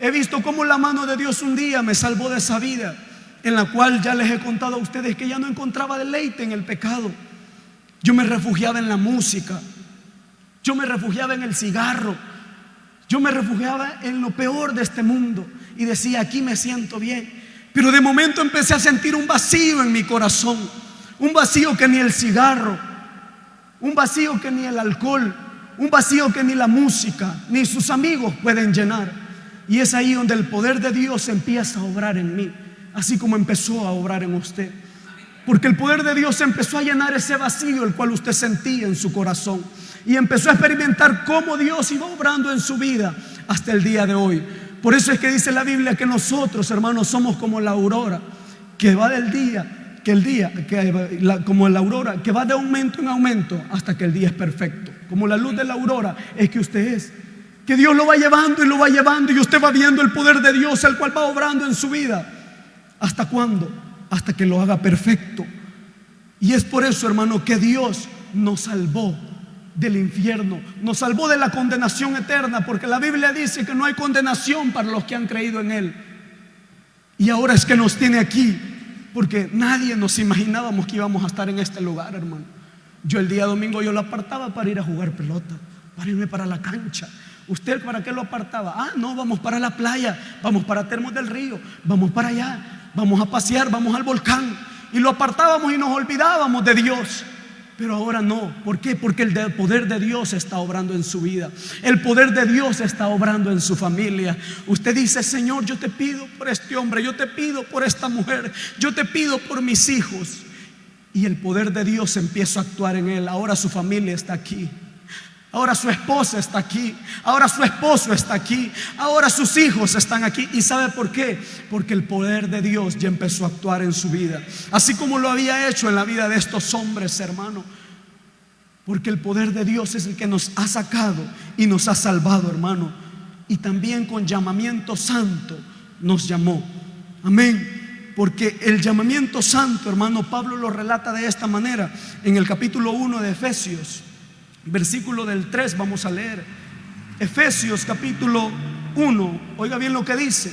He visto cómo la mano de Dios un día me salvó de esa vida en la cual ya les he contado a ustedes que ya no encontraba deleite en el pecado. Yo me refugiaba en la música, yo me refugiaba en el cigarro, yo me refugiaba en lo peor de este mundo y decía, aquí me siento bien. Pero de momento empecé a sentir un vacío en mi corazón, un vacío que ni el cigarro, un vacío que ni el alcohol, un vacío que ni la música, ni sus amigos pueden llenar. Y es ahí donde el poder de Dios empieza a obrar en mí, así como empezó a obrar en usted. Porque el poder de Dios empezó a llenar ese vacío el cual usted sentía en su corazón. Y empezó a experimentar cómo Dios iba obrando en su vida hasta el día de hoy. Por eso es que dice la Biblia que nosotros, hermanos, somos como la aurora que va del día, como la aurora que va de aumento en aumento hasta que el día es perfecto. Como la luz de la aurora es que usted es. Que Dios lo va llevando y lo va llevando y usted va viendo el poder de Dios, el cual va obrando en su vida. ¿Hasta cuándo? Hasta que lo haga perfecto. Y es por eso, hermano, que Dios nos salvó del infierno, nos salvó de la condenación eterna, porque la Biblia dice que no hay condenación para los que han creído en Él. Y ahora es que nos tiene aquí, porque nadie nos imaginábamos que íbamos a estar en este lugar, hermano. Yo el día domingo yo lo apartaba para ir a jugar pelota, para irme para la cancha. ¿Usted para qué lo apartaba? No, vamos para la playa, vamos para Termos del Río, vamos para allá, vamos a pasear, vamos al volcán. Y lo apartábamos y nos olvidábamos de Dios. Pero ahora no. ¿Por qué? Porque el poder de Dios está obrando en su vida. El poder de Dios está obrando en su familia. Usted dice, Señor, yo te pido por este hombre, yo te pido por esta mujer, yo te pido por mis hijos. Y el poder de Dios empieza a actuar en él. Ahora su familia está aquí. Ahora su esposa está aquí. Ahora su esposo está aquí. Ahora sus hijos están aquí. ¿Y sabe por qué? Porque el poder de Dios ya empezó a actuar en su vida, así como lo había hecho en la vida de estos hombres, hermano. Porque el poder de Dios es el que nos ha sacado y nos ha salvado, hermano. Y también con llamamiento santo nos llamó. Amén. Porque el llamamiento santo, hermano, Pablo lo relata de esta manera en el capítulo 1 de Efesios. Versículo del 3 vamos a leer. Efesios capítulo 1. Oiga bien lo que dice.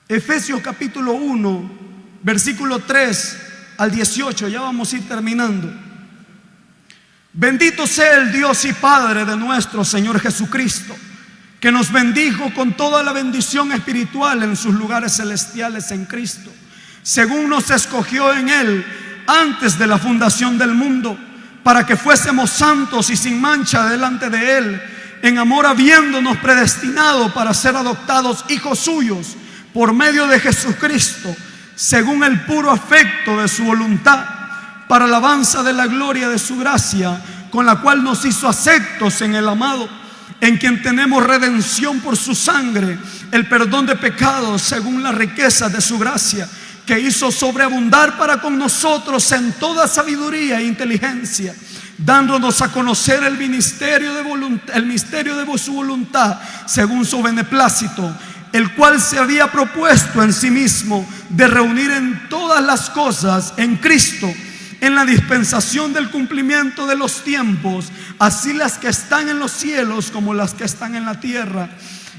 Efesios capítulo 1, versículo 3 al 18. Ya vamos a ir terminando. Bendito sea el Dios y Padre de nuestro Señor Jesucristo, que nos bendijo con toda la bendición espiritual en sus lugares celestiales en Cristo, según nos escogió en Él antes de la fundación del mundo, para que fuésemos santos y sin mancha delante de Él, en amor, habiéndonos predestinado para ser adoptados hijos suyos por medio de Jesucristo, según el puro afecto de su voluntad, para alabanza de la gloria de su gracia, con la cual nos hizo aceptos en el amado, en quien tenemos redención por su sangre, el perdón de pecados según la riqueza de su gracia, que hizo sobreabundar para con nosotros en toda sabiduría e inteligencia, dándonos a conocer el misterio de su voluntad, según su beneplácito, el cual se había propuesto en sí mismo de reunir en todas las cosas en Cristo, en la dispensación del cumplimiento de los tiempos, así las que están en los cielos como las que están en la tierra.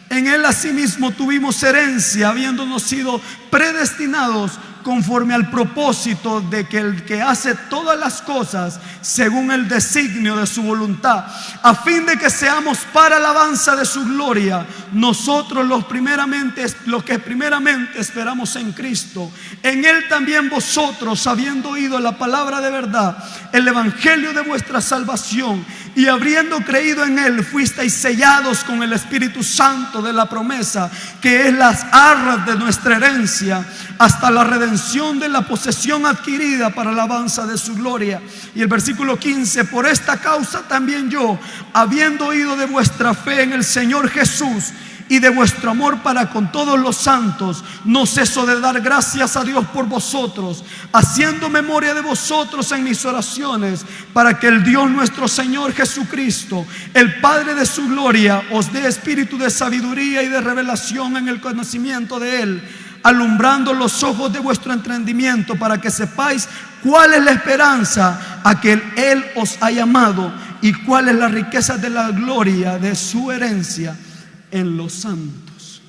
En Él asimismo tuvimos herencia, habiéndonos sido predestinados conforme al propósito de que el que hace todas las cosas según el designio de su voluntad, a fin de que seamos para alabanza de su gloria, nosotros los que primeramente esperamos en Cristo. En Él también vosotros, habiendo oído la palabra de verdad, el evangelio de vuestra salvación, y habiendo creído en Él, fuisteis sellados con el Espíritu Santo de la promesa, que es las arras de nuestra herencia, hasta la redención de la posesión adquirida para alabanza de su gloria. Y el versículo 15: por esta causa también yo, habiendo oído de vuestra fe en el Señor Jesús y de vuestro amor para con todos los santos, no ceso de dar gracias a Dios por vosotros, haciendo memoria de vosotros en mis oraciones, para que el Dios nuestro Señor Jesucristo, el Padre de su gloria, os dé espíritu de sabiduría y de revelación en el conocimiento de Él, alumbrando los ojos de vuestro entendimiento, para que sepáis cuál es la esperanza a que Él os ha llamado, y cuál es la riqueza de la gloria de su herencia en los santos.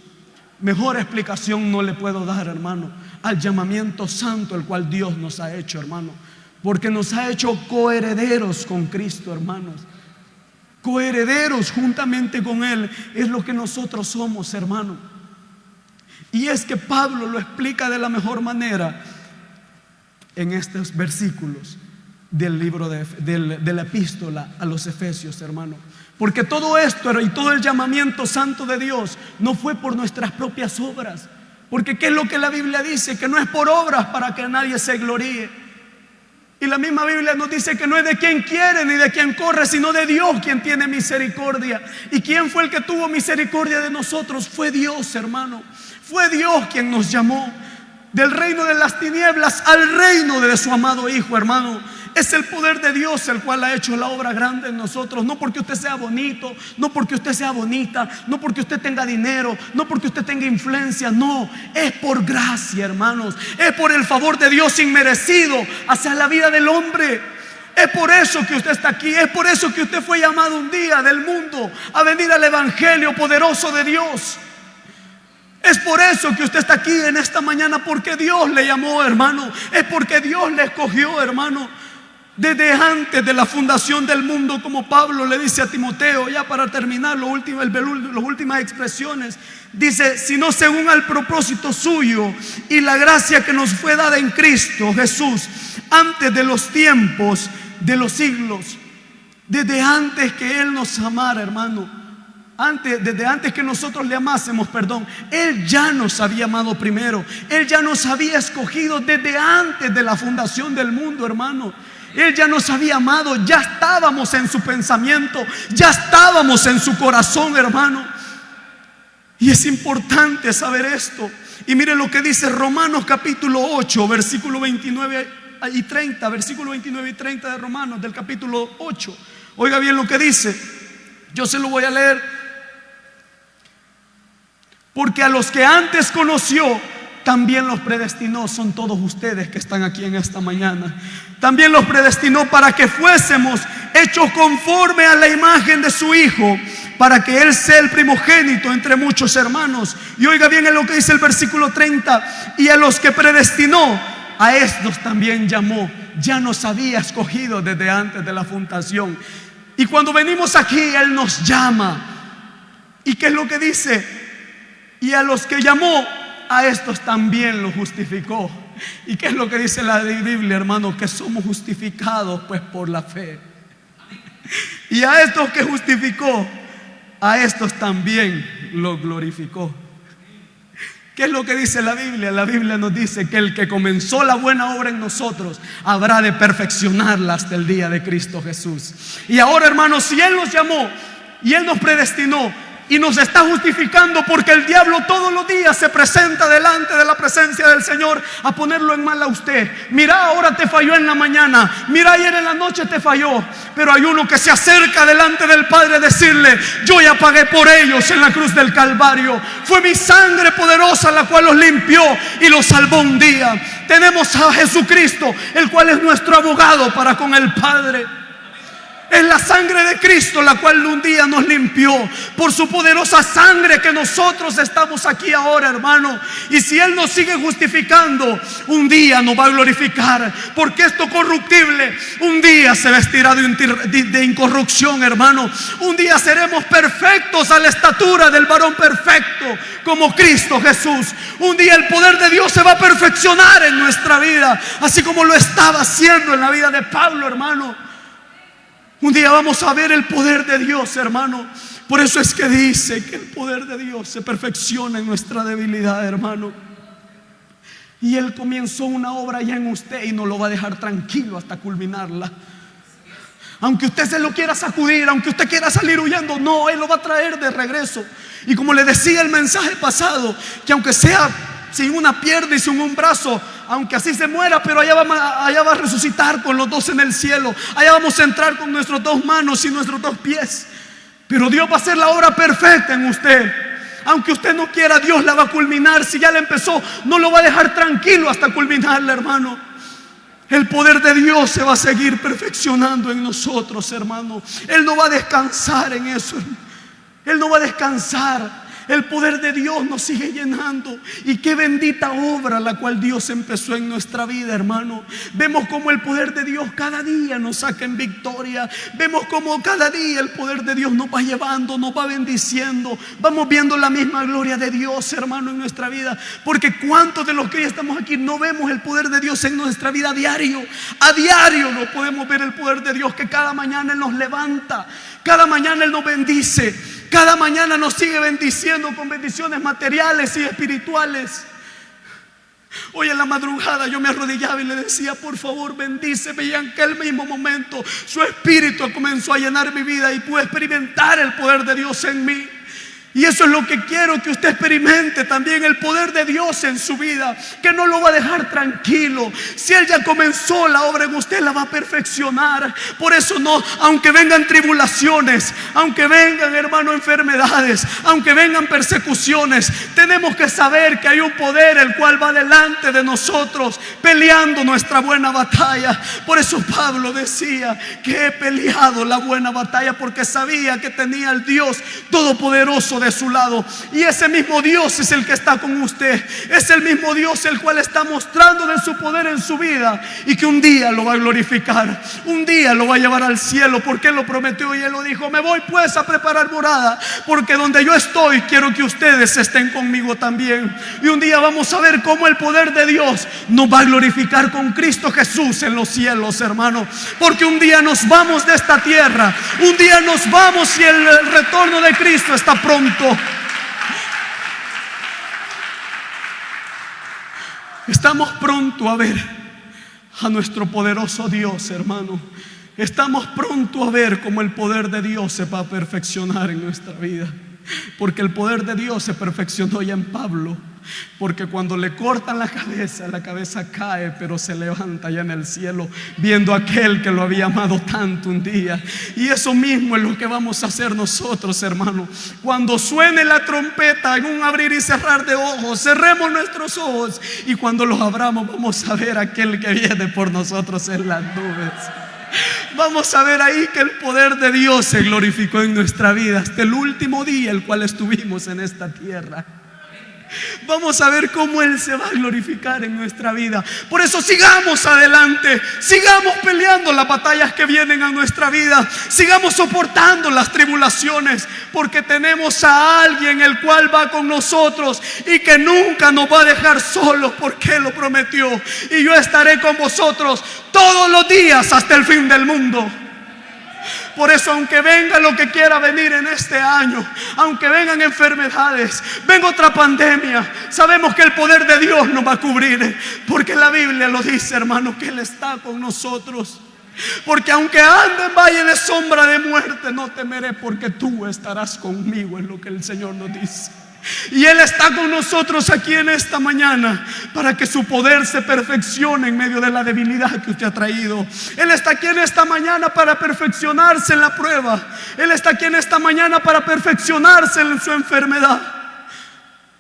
Mejor explicación no le puedo dar, hermano, al llamamiento santo el cual Dios nos ha hecho, hermano, porque nos ha hecho coherederos con Cristo, hermanos. Coherederos juntamente con Él es lo que nosotros somos, hermano. Y es que Pablo lo explica de la mejor manera en estos versículos del libro de la epístola a los Efesios, hermano. Porque todo esto y todo el llamamiento santo de Dios no fue por nuestras propias obras. Porque ¿qué es lo que la Biblia dice? Que no es por obras para que nadie se gloríe. Y la misma Biblia nos dice que no es de quien quiere ni de quien corre, sino de Dios quien tiene misericordia. ¿Y quién fue el que tuvo misericordia de nosotros? Fue Dios, hermano. Fue Dios quien nos llamó del reino de las tinieblas al reino de su amado Hijo, hermano. Es el poder de Dios el cual ha hecho la obra grande en nosotros. No porque usted sea bonito, no porque usted sea bonita, no porque usted tenga dinero, no porque usted tenga influencia. No, es por gracia, hermanos. Es por el favor de Dios inmerecido hacia la vida del hombre. Es por eso que usted está aquí. Es por eso que usted fue llamado un día del mundo a venir al evangelio poderoso de Dios. Es por eso que usted está aquí en esta mañana, porque Dios le llamó, hermano. Es porque Dios le escogió, hermano. Desde antes de la fundación del mundo, como Pablo le dice a Timoteo, ya para terminar, las últimas expresiones, dice: sino según al propósito suyo y la gracia que nos fue dada en Cristo Jesús, antes de los tiempos de los siglos. Desde antes que Él nos amara, hermano, desde antes que nosotros le amásemos, Él ya nos había amado primero. Él ya nos había escogido desde antes de la fundación del mundo, hermano. Él ya nos había amado, ya estábamos en su pensamiento, ya estábamos en su corazón, hermano. Y es importante saber esto. Y mire lo que dice Romanos capítulo 8, versículo 29 y 30. Versículo 29 y 30 de Romanos, del capítulo 8. Oiga bien lo que dice. Yo se lo voy a leer. Porque a los que antes conoció, también los predestinó. Son todos ustedes que están aquí en esta mañana. También los predestinó para que fuésemos hechos conforme a la imagen de su Hijo, para que Él sea el primogénito entre muchos hermanos. Y oiga bien en lo que dice el versículo 30. Y a los que predestinó, a estos también llamó. Ya nos había escogido desde antes de la fundación. Y cuando venimos aquí, Él nos llama. ¿Y qué es lo que dice? Y a los que llamó, a estos también los justificó. ¿Y qué es lo que dice la Biblia, hermano? Que somos justificados pues por la fe. Y a estos que justificó, a estos también los glorificó. ¿Qué es lo que dice la Biblia? La Biblia nos dice que el que comenzó la buena obra en nosotros habrá de perfeccionarla hasta el día de Cristo Jesús. Y ahora, hermanos, si Él nos llamó y Él nos predestinó y nos está justificando, porque el diablo todos los días se presenta delante de la presencia del Señor a ponerlo en mal a usted. Mira, ahora te falló en la mañana, mira, ayer en la noche te falló. Pero hay uno que se acerca delante del Padre a decirle: yo ya pagué por ellos en la cruz del Calvario. Fue mi sangre poderosa la cual los limpió y los salvó un día. Tenemos a Jesucristo, el cual es nuestro abogado para con el Padre. Es la sangre de Cristo la cual un día nos limpió. Por su poderosa sangre que nosotros estamos aquí ahora, hermano. Y si Él nos sigue justificando, un día nos va a glorificar. Porque esto corruptible un día se vestirá de incorrupción, hermano. Un día seremos perfectos a la estatura del varón perfecto, como Cristo Jesús. Un día el poder de Dios se va a perfeccionar en nuestra vida, así como lo estaba haciendo en la vida de Pablo, hermano. Un día vamos a ver el poder de Dios, hermano. Por eso es que dice que el poder de Dios se perfecciona en nuestra debilidad, hermano. Y Él comenzó una obra ya en usted y no lo va a dejar tranquilo hasta culminarla. Aunque usted se lo quiera sacudir, aunque usted quiera salir huyendo, no, Él lo va a traer de regreso. Y como le decía el mensaje pasado, que aunque sea sin una pierna y sin un brazo, aunque así se muera, pero allá va a resucitar con los dos en el cielo. Allá vamos a entrar con nuestras dos manos y nuestros dos pies. Pero Dios va a hacer la obra perfecta en usted. Aunque usted no quiera, Dios la va a culminar. Si ya la empezó, no lo va a dejar tranquilo hasta culminarla, hermano. El poder de Dios se va a seguir perfeccionando en nosotros, hermano. Él no va a descansar en eso. Él no va a descansar. El poder de Dios nos sigue llenando. Y qué bendita obra la cual Dios empezó en nuestra vida, hermano. Vemos como el poder de Dios cada día nos saca en victoria. Vemos como cada día el poder de Dios nos va llevando, nos va bendiciendo. Vamos viendo la misma gloria de Dios, hermano, en nuestra vida. Porque cuántos de los que ya estamos aquí no vemos el poder de Dios en nuestra vida a diario. A diario no podemos ver el poder de Dios, que cada mañana Él nos levanta. Cada mañana Él nos bendice. Cada mañana nos sigue bendiciendo con bendiciones materiales y espirituales. Hoy en la madrugada yo me arrodillaba y le decía: por favor, bendíceme. Y en aquel mismo momento su espíritu comenzó a llenar mi vida y pude experimentar el poder de Dios en mí. Y eso es lo que quiero que usted experimente también, el poder de Dios en su vida, que no lo va a dejar tranquilo. Si Él ya comenzó la obra en usted, la va a perfeccionar. Por eso no, aunque vengan tribulaciones, aunque vengan, hermano, enfermedades, aunque vengan persecuciones, tenemos que saber que hay un poder el cual va delante de nosotros, peleando nuestra buena batalla. Por eso Pablo decía que he peleado la buena batalla, porque sabía que tenía al Dios Todopoderoso de su lado. Y ese mismo Dios es el que está con usted. Es el mismo Dios el cual está mostrando de su poder en su vida, y que un día lo va a glorificar, un día lo va a llevar al cielo, porque Él lo prometió y Él lo dijo: me voy pues a preparar morada, porque donde yo estoy quiero que ustedes estén conmigo también. Y un día vamos a ver cómo el poder de Dios nos va a glorificar con Cristo Jesús en los cielos, hermano. Porque un día nos vamos de esta tierra, un día nos vamos, y el retorno de Cristo está pronto. Estamos pronto a ver a nuestro poderoso Dios, hermano. Estamos pronto a ver cómo el poder de Dios se va a perfeccionar en nuestra vida. Porque el poder de Dios se perfeccionó ya en Pablo. Porque cuando le cortan la cabeza cae, pero se levanta ya en el cielo, viendo a aquel que lo había amado tanto un día. Y eso mismo es lo que vamos a hacer nosotros, hermano. Cuando suene la trompeta, en un abrir y cerrar de ojos, cerremos nuestros ojos, y cuando los abramos vamos a ver a aquel que viene por nosotros en las nubes. Vamos a ver ahí que el poder de Dios se glorificó en nuestra vida hasta el último día el cual estuvimos en esta tierra. Vamos a ver cómo Él se va a glorificar en nuestra vida. Por eso sigamos adelante, sigamos peleando las batallas que vienen a nuestra vida, sigamos soportando las tribulaciones, porque tenemos a alguien el cual va con nosotros y que nunca nos va a dejar solos, porque Él lo prometió: y yo estaré con vosotros todos los días hasta el fin del mundo. Por eso, aunque venga lo que quiera venir en este año, aunque vengan enfermedades, venga otra pandemia, sabemos que el poder de Dios nos va a cubrir, porque la Biblia lo dice, hermano, que Él está con nosotros. Porque aunque ande en valle de sombra de muerte, no temeré, porque tú estarás conmigo, es lo que el Señor nos dice. Y Él está con nosotros aquí en esta mañana para que su poder se perfeccione en medio de la debilidad que usted ha traído. Él está aquí en esta mañana para perfeccionarse en la prueba. Él está aquí en esta mañana para perfeccionarse en su enfermedad.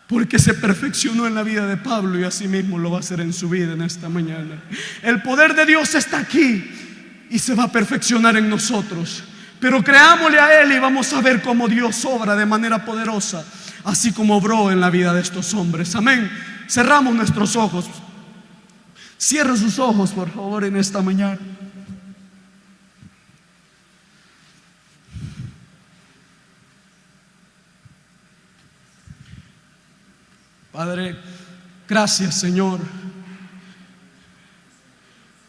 porque se perfeccionó en la vida de Pablo y así mismo lo va a hacer en su vida en esta mañana. El poder de Dios está aquí y se va a perfeccionar en nosotros. Pero creámosle a Él y vamos a ver cómo Dios obra de manera poderosa, así como obró en la vida de estos hombres. Amén. Cerramos nuestros ojos. Cierra sus ojos, por favor, en esta mañana. Padre, gracias, Señor,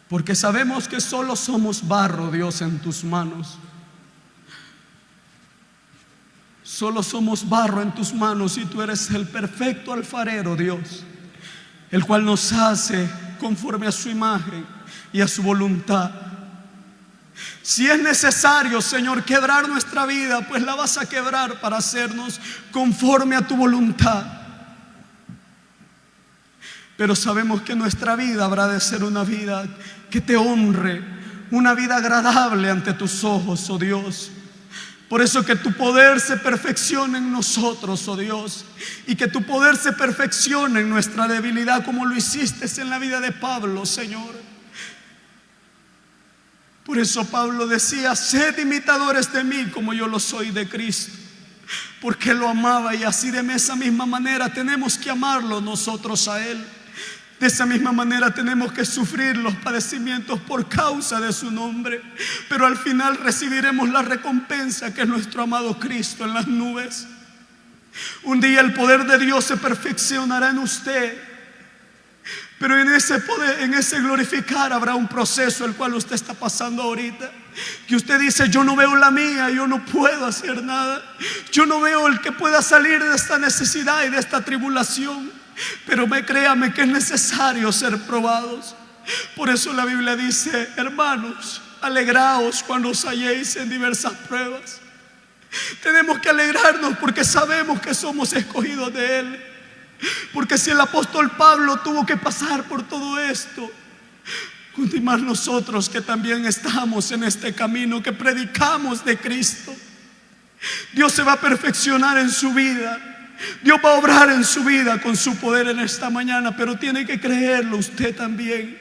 porque sabemos que solo somos barro, Dios, en tus manos. Solo somos barro en tus manos y tú eres el perfecto alfarero, Dios, el cual nos hace conforme a su imagen y a su voluntad. Si es necesario, Señor, quebrar nuestra vida, pues la vas a quebrar para hacernos conforme a tu voluntad. Pero sabemos que nuestra vida habrá de ser una vida que te honre, una vida agradable ante tus ojos, oh Dios. Por eso que tu poder se perfeccione en nosotros, oh Dios, y que tu poder se perfeccione en nuestra debilidad, como lo hiciste en la vida de Pablo, Señor. Por eso Pablo decía: sed imitadores de mí como yo lo soy de Cristo, porque lo amaba, y así de esa misma manera tenemos que amarlo nosotros a Él. De esa misma manera tenemos que sufrir los padecimientos por causa de su nombre, pero al final recibiremos la recompensa, que es nuestro amado Cristo en las nubes. Un día el poder de Dios se perfeccionará en usted, pero en ese poder, en ese glorificar, habrá un proceso el cual usted está pasando ahorita, que usted dice: yo no veo la mía, yo no puedo hacer nada, yo no veo el que pueda salir de esta necesidad y de esta tribulación. Pero créame que es necesario ser probados. Por eso la Biblia dice: hermanos, alegraos cuando os halléis en diversas pruebas. Tenemos que alegrarnos porque sabemos que somos escogidos de Él. Porque si el apóstol Pablo tuvo que pasar por todo esto, y más nosotros que también estamos en este camino, que predicamos de Cristo, Dios se va a perfeccionar en su vida. Dios va a obrar en su vida con su poder en esta mañana, pero tiene que creerlo usted también.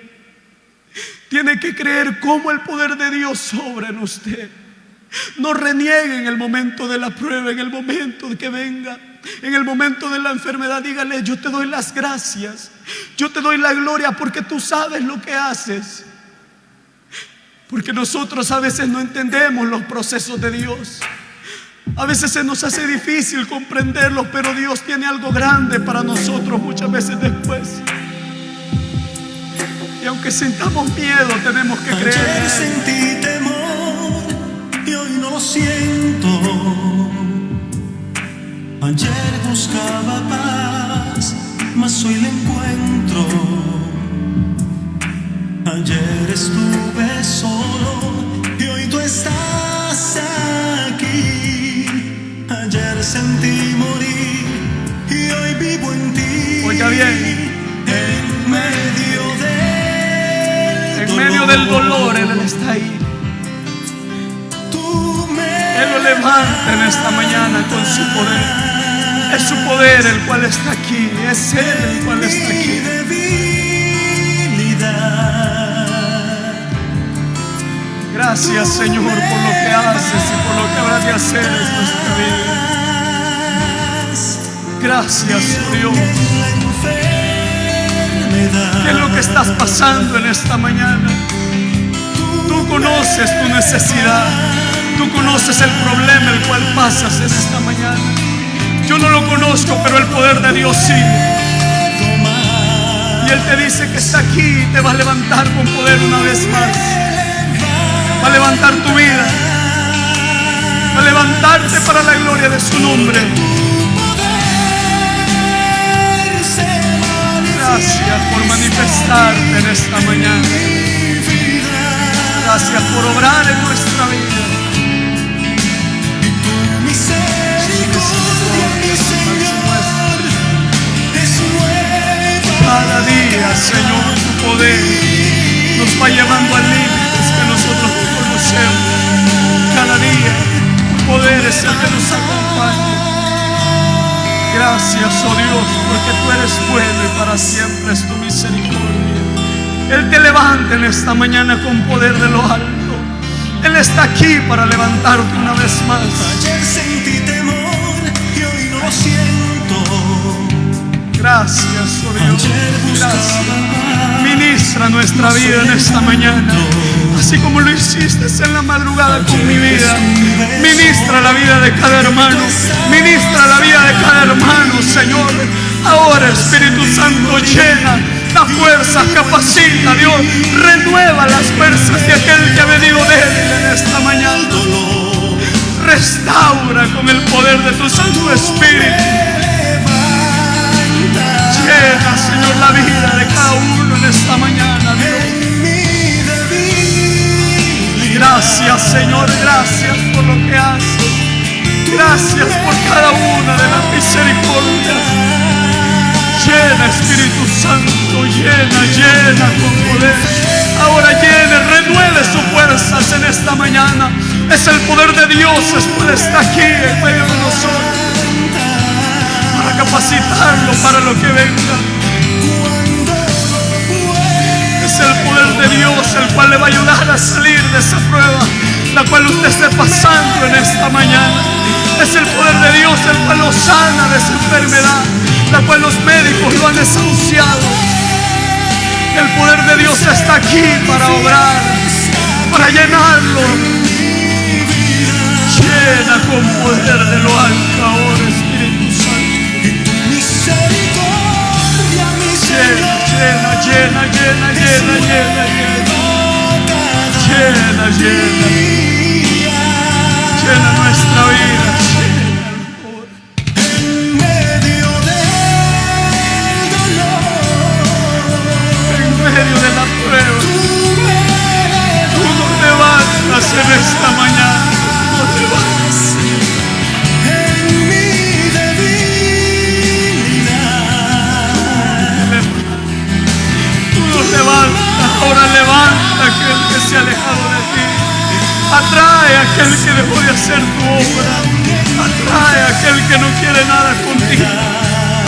Tiene que creer cómo el poder de Dios obra en usted. No reniegue en el momento de la prueba, en el momento de que venga, en el momento de la enfermedad. Dígale: yo te doy las gracias, yo te doy la gloria, porque tú sabes lo que haces. Porque nosotros a veces no entendemos los procesos de Dios. A veces se nos hace difícil comprenderlos, pero Dios tiene algo grande para nosotros muchas veces después. Y aunque sintamos miedo, tenemos que creer. Ayer sentí temor y hoy no lo siento. Ayer buscaba paz, mas hoy la encuentro. Ayer estuve solo y hoy tú estás aquí. Ayer sentí morir y hoy vivo en ti. Oiga bien, en medio del dolor, Él está ahí. Él lo levanta en esta mañana con su poder. Es su poder el cual está aquí. Es Él el cual está aquí. Gracias, Señor, por lo que haces y por lo que habrás de hacer en nuestra vida. Gracias, oh Dios. ¿Qué es lo que estás pasando en esta mañana? Tú conoces tu necesidad. Tú conoces el problema el cual pasas en esta mañana. Yo no lo conozco, pero el poder de Dios sí. Y Él te dice que está aquí y te va a levantar con poder una vez más. Va a levantar tu vida, va a levantarte para la gloria de su nombre. Gracias por manifestarte en esta mañana. Gracias por obrar en nuestra vida. Cada día, Señor, tu poder nos va llevando a límites que nosotros no conocemos. Cada día tu poder es el que nos acompaña. Gracias. Gracias, oh Dios, porque tú eres bueno y para siempre es tu misericordia. Él te levanta en esta mañana con poder de lo alto. Él está aquí para levantarte una vez más. Ayer sentí temor y hoy no lo siento. Gracias, oh Dios. Ayer Gracias. buscaba Ministra nuestra vida en esta mañana, así como lo hiciste en la madrugada con mi vida. Ministra la vida de cada hermano. Ministra la vida de cada hermano, Señor. Ahora, Espíritu Santo, llena, da fuerza, capacita, Dios. Renueva las fuerzas de aquel que ha venido débil en esta mañana. Restaura con el poder de tu Santo Espíritu. Llena, Señor, la vida de cada uno en esta mañana, Dios. Gracias, Señor, gracias por lo que haces. Gracias por cada una de las misericordias. Llena, Espíritu Santo, llena con poder. Ahora llene, renueve sus fuerzas en esta mañana. Es el poder de Dios, el cual está aquí en medio de nosotros, para capacitarlo para lo que venga. Es el poder de Dios el cual le va a ayudar a salir de esa prueba, la cual usted esté pasando en esta mañana. Es el poder de Dios el cual lo sana de esa enfermedad, la cual los médicos lo han desahuciado. El poder de Dios está aquí para obrar, para llenarlo. Llena con poder de lo alto ahora, Espíritu Santo. Llena, llena nuestra vida. En medio del dolor, En medio de la prueba, tú nos levantas en esta mañana. Nos levantas. en mi debilidad. Tú nos levantas. Ahora levanta a aquel que se ha alejado de ti. Atrae a aquel que dejó de hacer tu obra. Atrae a aquel que no quiere nada contigo.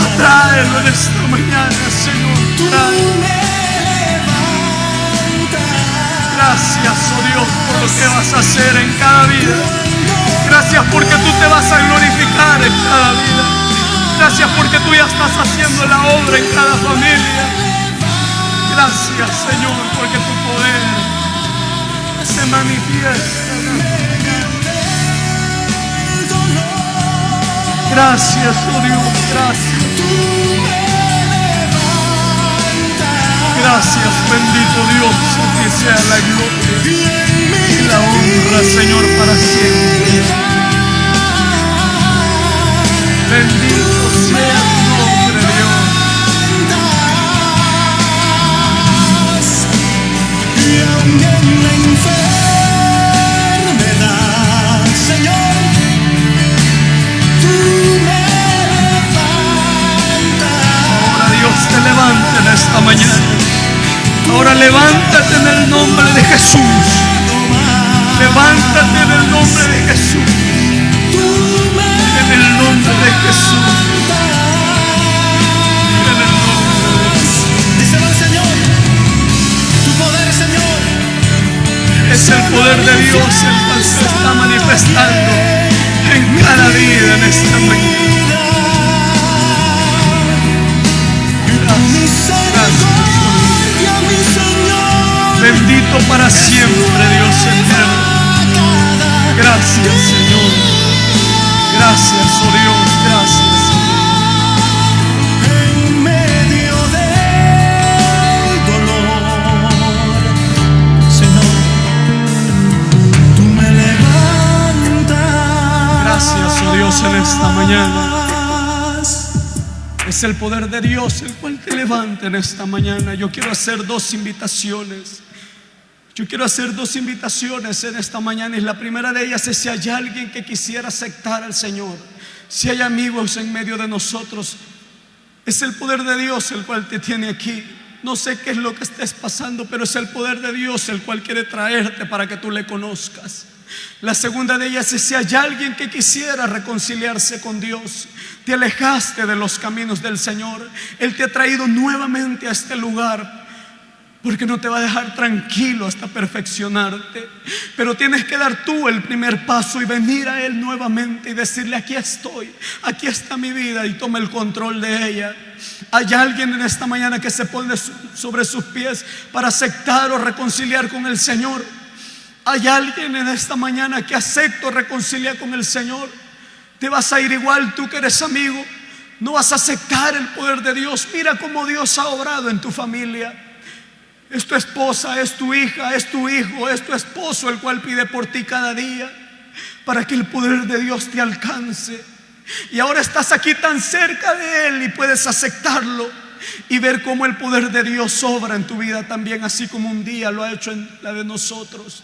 Atráelo en esta mañana, Señor. Trae. Gracias, oh Dios, por lo que vas a hacer en cada vida. Gracias porque tú te vas a glorificar en cada vida. Gracias porque tú ya estás haciendo la obra en cada familia. Gracias, Señor, porque tu poder se manifiesta. Gracias, oh Dios, gracias. Gracias, bendito Dios, a ti sea la gloria y la honra, Señor, para siempre. Bendito sea tu nombre, Dios. Y aún en la enfermedad, Señor, tú me levantas. Ahora Dios te levanta en esta mañana. Ahora levántate en el nombre de Jesús. Levántate en el nombre de Jesús. En el nombre de Jesús. En el nombre de Jesús. Díselo al Señor, tu poder, Señor. Es el poder de Dios el cual se está manifestando en cada vida en esta mañana. Gracias. Bendito para siempre, Dios eterno. Gracias, Señor. Gracias, oh Dios, gracias. En medio del dolor, Señor, tú me levantas. Gracias, oh Dios, en esta mañana. Es el poder de Dios el cual te levanta en esta mañana. Yo quiero hacer dos invitaciones. Yo quiero hacer dos invitaciones en esta mañana, y la primera de ellas es si hay alguien que quisiera aceptar al Señor, si hay amigos en medio de nosotros. Es el poder de Dios el cual te tiene aquí. No sé qué es lo que estés pasando, pero es el poder de Dios el cual quiere traerte para que tú le conozcas. La segunda de ellas es: si hay alguien que quisiera reconciliarse con Dios, te alejaste de los caminos del Señor, Él te ha traído nuevamente a este lugar, porque no te va a dejar tranquilo hasta perfeccionarte. Pero tienes que dar tú el primer paso y venir a Él nuevamente y decirle: aquí estoy, aquí está mi vida, y toma el control de ella. Hay alguien en esta mañana que se pone sobre sus pies para aceptar o reconciliar con el Señor. Hay alguien en esta mañana que acepta reconciliar con el Señor. Te vas a ir igual, tú que eres amigo, no vas a aceptar el poder de Dios. Mira cómo Dios ha obrado en tu familia. Es tu esposa, es tu hija, es tu hijo, es tu esposo el cual pide por ti cada día para que el poder de Dios te alcance. Y ahora estás aquí tan cerca de Él y puedes aceptarlo y ver cómo el poder de Dios obra en tu vida también, así como un día lo ha hecho en la de nosotros.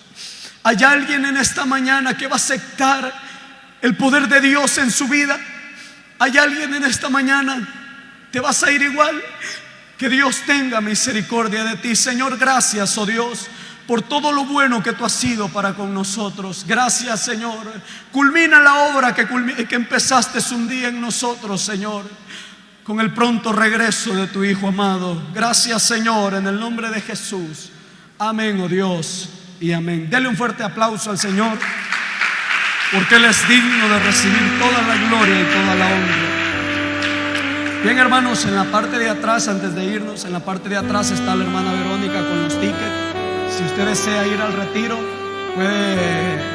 Hay alguien en esta mañana que va a aceptar el poder de Dios en su vida. Hay alguien en esta mañana, te vas a ir igual. Que Dios tenga misericordia de ti. Señor, gracias, oh Dios, por todo lo bueno que tú has sido para con nosotros. Gracias, Señor. Culmina la obra que empezaste un día en nosotros, Señor, con el pronto regreso de tu Hijo amado. Gracias, Señor, en el nombre de Jesús. Amén, oh Dios, y amén. Dele un fuerte aplauso al Señor, porque Él es digno de recibir toda la gloria y toda la honra. Bien, hermanos, en la parte de atrás, antes de irnos, en la parte de atrás está la hermana Verónica con los tickets. Si usted desea ir al retiro, puede